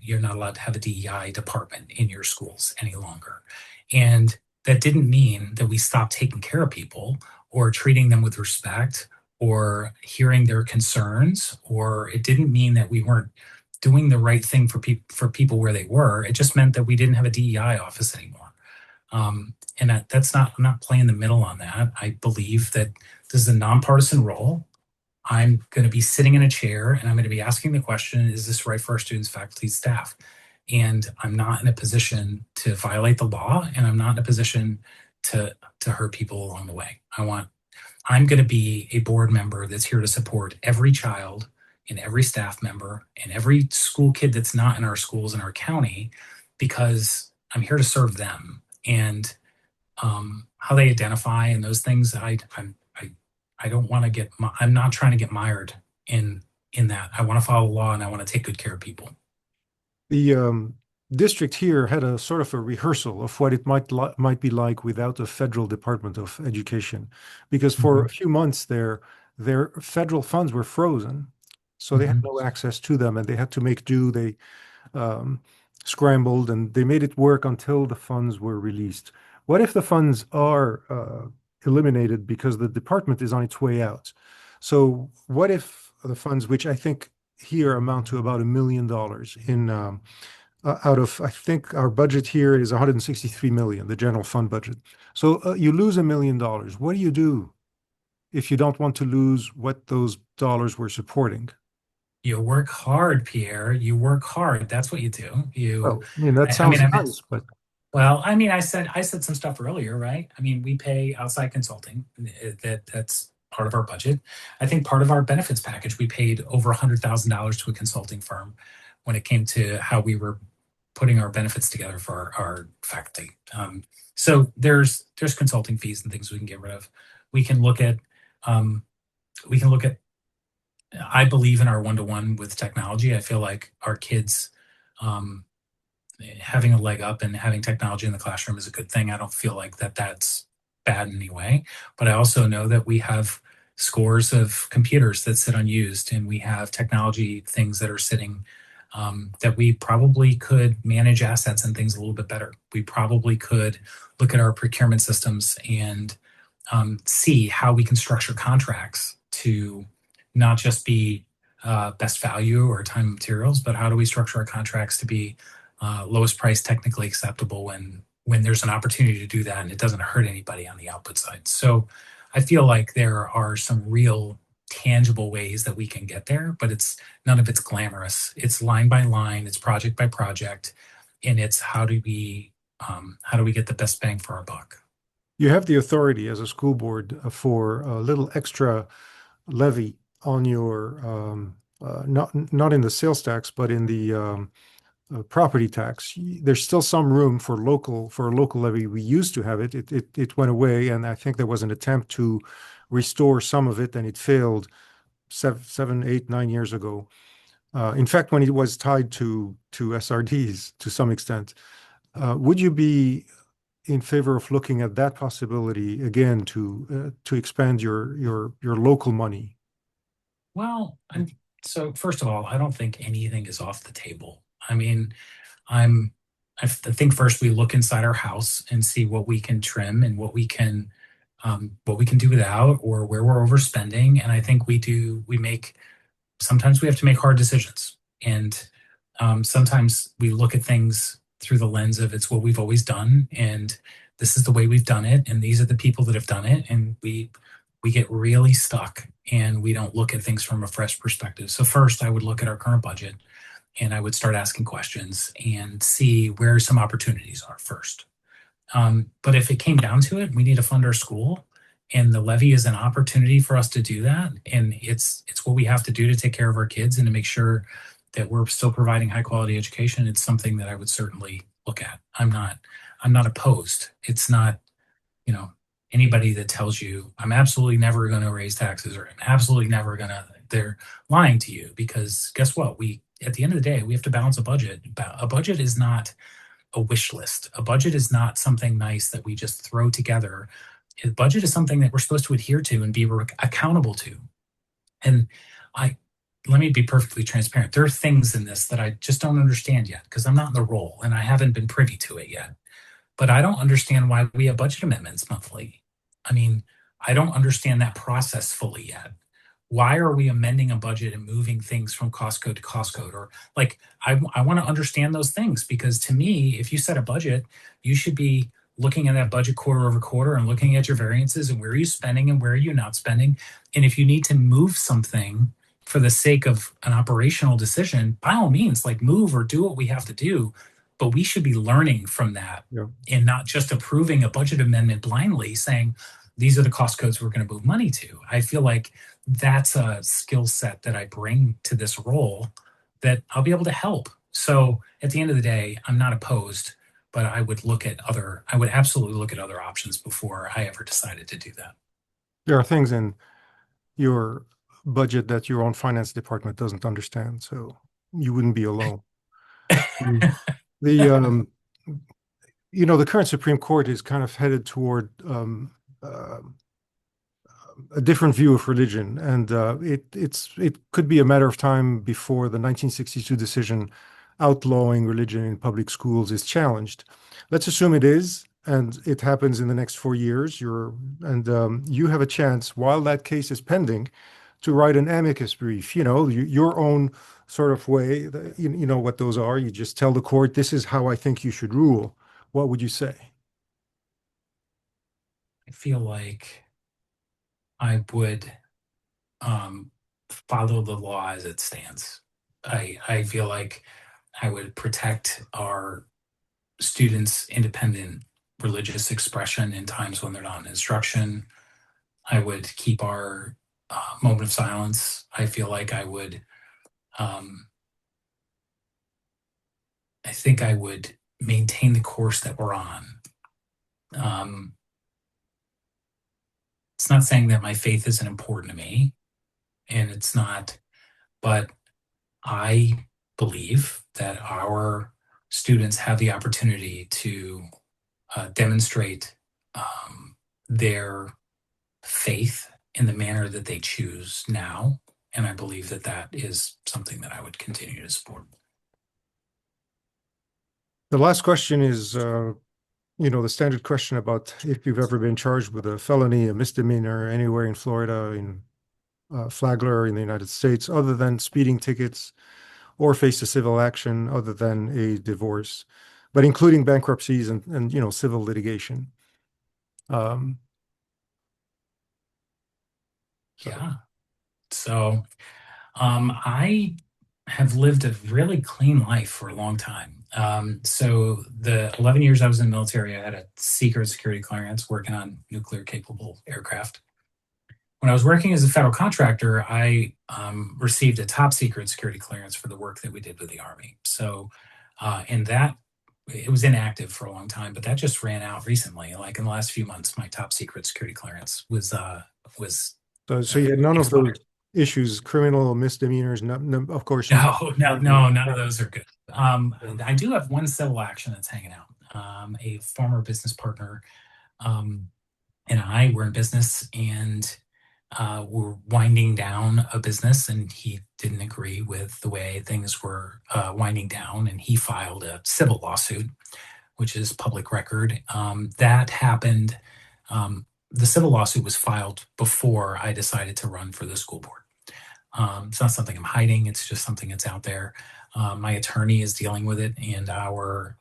You're not allowed to have a DEI department in your schools any longer. And that didn't mean that we stopped taking care of people or treating them with respect or hearing their concerns, or it didn't mean that we weren't doing the right thing for people where they were. It just meant that we didn't have a DEI office anymore. And that's not, I'm not playing the middle on that. I believe that this is a nonpartisan role. I'm going to be sitting in a chair and I'm going to be asking the question, is this right for our students, faculty, staff? And I'm not in a position to violate the law, and I'm not in a position to hurt people along the way. I'm going to be a board member that's here to support every child and every staff member and every school kid that's not in our schools in our county, because I'm here to serve them. And how they identify and those things, I don't want to get. I'm not trying to get mired in that. I want to follow the law and I want to take good care of people. The district here had a sort of a rehearsal of what it might be like without a federal Department of Education, because for Mm-hmm. a few months their federal funds were frozen, so they had Mm-hmm. no access to them, and they had to make do. They um, scrambled, and they made it work until the funds were released. What if the funds are eliminated because the department is on its way out? So what if the funds, which I think here amount to about $1 million in out of, I think our budget here is 163 million, the general fund budget. So you lose $1 million. What do you do if you don't want to lose what those dollars were supporting? You work hard, Pierre. You work hard. That's what you do. Well, I mean, that I mean, sounds nice, but well, I mean, I said some stuff earlier, right? I mean, we pay outside consulting. That's part of our budget. I think part of our benefits package, we paid over $100,000 to a consulting firm when it came to how we were putting our benefits together for our faculty. So there's consulting fees and things we can get rid of. We can look at um, we can look at. I believe in our one-to-one with technology. I feel like our kids um, having a leg up and having technology in the classroom is a good thing. I don't feel like that's bad in any way. But I also know that we have scores of computers that sit unused, and we have technology things that are sitting that we probably could manage assets and things a little bit better. We probably could look at our procurement systems and see how we can structure contracts to not just be best value or time and materials, but how do we structure our contracts to be lowest price technically acceptable when there's an opportunity to do that and it doesn't hurt anybody on the output side. So I feel like there are some real tangible ways that we can get there, but it's none of it's glamorous. It's line by line, it's project by project, and it's how do we get the best bang for our buck. you have the authority as a school board for a little extra levy on your not in the sales tax, but in the property tax. There's still some room for a local levy. We used to have it. It went away, and I think there was an attempt to restore some of it, and it failed 7, 8, 9 years ago. In fact, when it was tied to SRDs to some extent, would you be in favor of looking at that possibility again to expand your local money? Well, so first of all, I don't think anything is off the table. I mean, I'm I think first we look inside our house and see what we can trim and what we can do without, or where we're overspending. And I think we make sometimes we have to make hard decisions, and sometimes we look at things through the lens of it's what we've always done, and this is the way we've done it, and these are the people that have done it, and we get really stuck and we don't look at things from a fresh perspective. So first, I would look at our current budget and I would start asking questions and see where some opportunities are first. But if it came down to it, we need to fund our school, and the levy is an opportunity for us to do that. And it's what we have to do to take care of our kids and to make sure that we're still providing high quality education. It's something that I would certainly look at. I'm not opposed. It's not, you know, anybody that tells you I'm absolutely never going to raise taxes or I'm absolutely never going to, they're lying to you, because guess what? At the end of the day, we have to balance a budget. A budget is not a wish list. A budget is not something nice that we just throw together. A budget is something that we're supposed to adhere to and be accountable to. And I let me be perfectly transparent. There are things in this that I just don't understand yet because I'm not in the role and I haven't been privy to it yet. But I don't understand why we have budget amendments monthly. I mean, I don't understand that process fully yet. Why are we amending a budget and moving things from cost code to cost code? Or like, I want to understand those things because to me, if you set a budget, you should be looking at that budget quarter over quarter and looking at your variances and where are you spending and where are you not spending. And if you need to move something for the sake of an operational decision, by all means, like move or do what we have to do. But we should be learning from that Yeah. and not just approving a budget amendment blindly saying, these are the cost codes we're going to move money to. I feel like that's a skill set that I bring to this role that I'll be able to help. So at the end of the day, I'm not opposed, but I would absolutely look at other options before I ever decided to do that. There are things in your budget that your own finance department doesn't understand, so you wouldn't be alone. Mm. The the current Supreme Court is kind of headed toward uh, a different view of religion, and it could be a matter of time before the 1962 decision outlawing religion in public schools is challenged. Let's assume it is, and it happens in the next 4 years. You have a chance while that case is pending to write an amicus brief. Your own sort of way. You know what those are. You just tell the court, "This is how I think you should rule." What would you say? I feel like I would um, follow the law as it stands. I feel like I would protect our students' independent religious expression in times when they're not in instruction. I would keep our moment of silence. I feel like um, I think I would maintain the course that we're on. Um, it's not saying that my faith isn't important to me, and it's not, but I believe that our students have the opportunity to demonstrate their faith in the manner that they choose now. And I believe that that is something that I would continue to support. The last question is, the standard question about if you've ever been charged with a felony, a misdemeanor anywhere in Florida, in Flagler, in the United States, other than speeding tickets or faced a civil action other than a divorce, but including bankruptcies and civil litigation. Um, so Yeah. So I have lived a really clean life for a long time. So the 11 years I was in the military, I had a secret security clearance working on nuclear capable aircraft. When I was working as a federal contractor, I received a top secret security clearance for the work that we did with the Army. So, and that it was inactive for a long time, but that just ran out recently. Like in the last few months, my top secret security clearance was so you had none of those expired. issues, criminal misdemeanors, no, of course, no. No, no, no, none of those are good. I do have one civil action that's hanging out. A former business partner um, and I were in business and were winding down a business, and he didn't agree with the way things were winding down, and he filed a civil lawsuit, which is public record. That happened. The civil lawsuit was filed before I decided to run for the school board. It's not something I'm hiding. It's just something that's out there. My attorney is dealing with it, and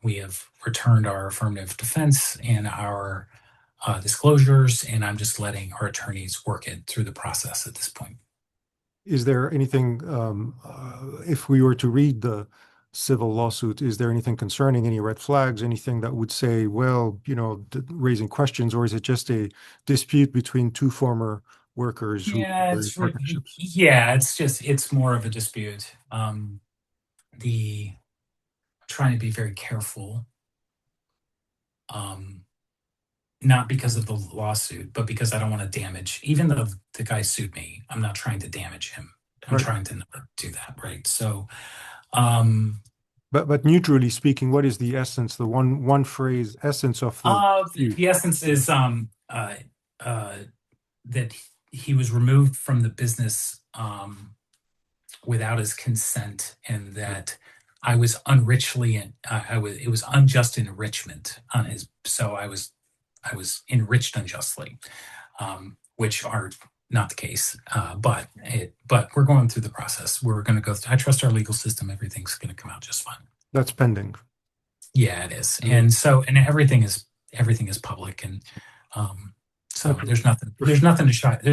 we have returned our affirmative defense and our disclosures, and I'm just letting our attorneys work it through the process at this point. Is there anything, if we were to read the civil lawsuit, is there anything concerning, any red flags, anything that would say, well, raising questions, or is it just a dispute between two former workers who were in partnerships? It's more of a dispute. The Trying to be very careful, um, not because of the lawsuit, but because I don't want to damage. Even though the guy sued me, I'm not trying to damage him. I'm Right. trying to not do that, right? So, um, But neutrally speaking, what is the essence, the one phrase essence of the dispute? the essence is uh, that he was removed from the business without his consent, and that I was unrichly and I was it was unjust enrichment on his. So I was enriched unjustly, which are not the case. But we're going through the process. We're going to go. I trust our legal system. Everything's going to come out just fine. That's pending. Yeah, it is. And, And everything is public, and um, and so there's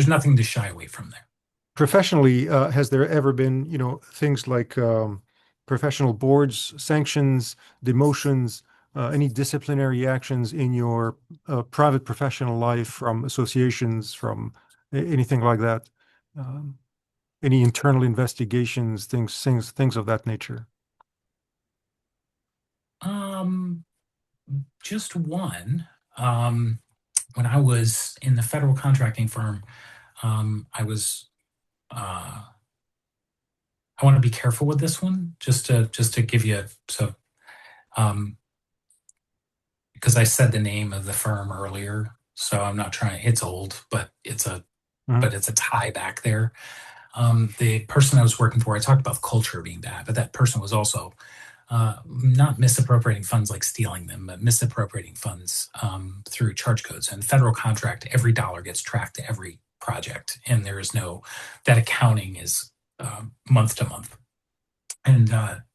nothing to shy away from there. professionally, has there ever been, things like professional boards, sanctions, demotions, any disciplinary actions in your private professional life from associations, from anything like that? Um, any internal investigations, things of that nature? Um, just one. Um, when I was in the federal contracting firm, I was. I want to be careful with this one, just to give you so um, because I said the name of the firm earlier, so I'm not trying. It's old, but Mhm. it's a tie back there. The person I was working for, I talked about the culture being bad, but that person was also not misappropriating funds like stealing them, but misappropriating funds through charge codes. And federal contract, every dollar gets tracked to every project, and there is no that accounting is month to month. And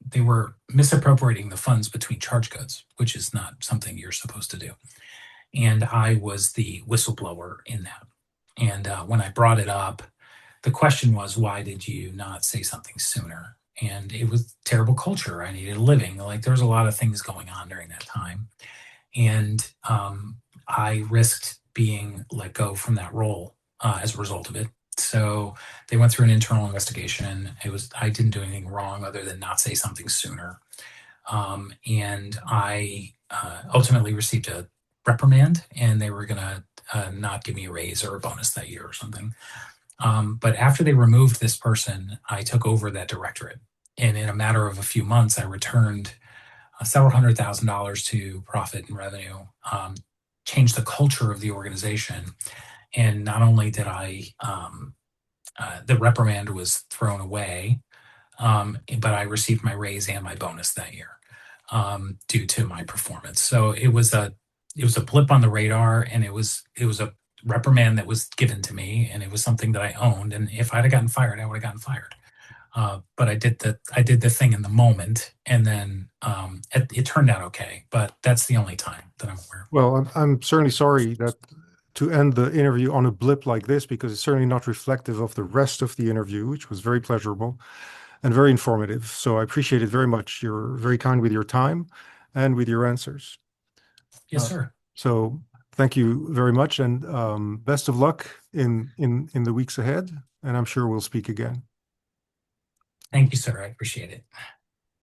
they were misappropriating the funds between charge codes, which is not something you're supposed to do. And I was the whistleblower in that. And when I brought it up, the question was, why did you not say something sooner? And it was terrible culture. I needed a living. Like there was a lot of things going on during that time. And I risked being let go from that role as a result of it. So they went through an internal investigation. I didn't do anything wrong other than not say something sooner. And I ultimately received a reprimand, and they were going to not give me a raise or a bonus that year or something. But after they removed this person, I took over that directorate. And in a matter of a few months, I returned several $100,000 to profit and revenue, changed the culture of the organization. And not only did the reprimand was thrown away, but I received my raise and my bonus that year due to my performance. So it was a blip on the radar, and it was a reprimand that was given to me, and it was something that I owned. And if I'd have gotten fired, I would have gotten fired. But I did the thing in the moment, and then it turned out okay. But that's the only time that I'm aware of. Well, I'm certainly sorry that to end the interview on a blip like this, because it's certainly not reflective of the rest of the interview, which was very pleasurable and very informative. So I appreciate it very much. You're very kind with your time and with your answers. Yes, Uh, sir. so thank you very much, and best of luck in the weeks ahead. And I'm sure we'll speak again. Thank you, sir. I appreciate it.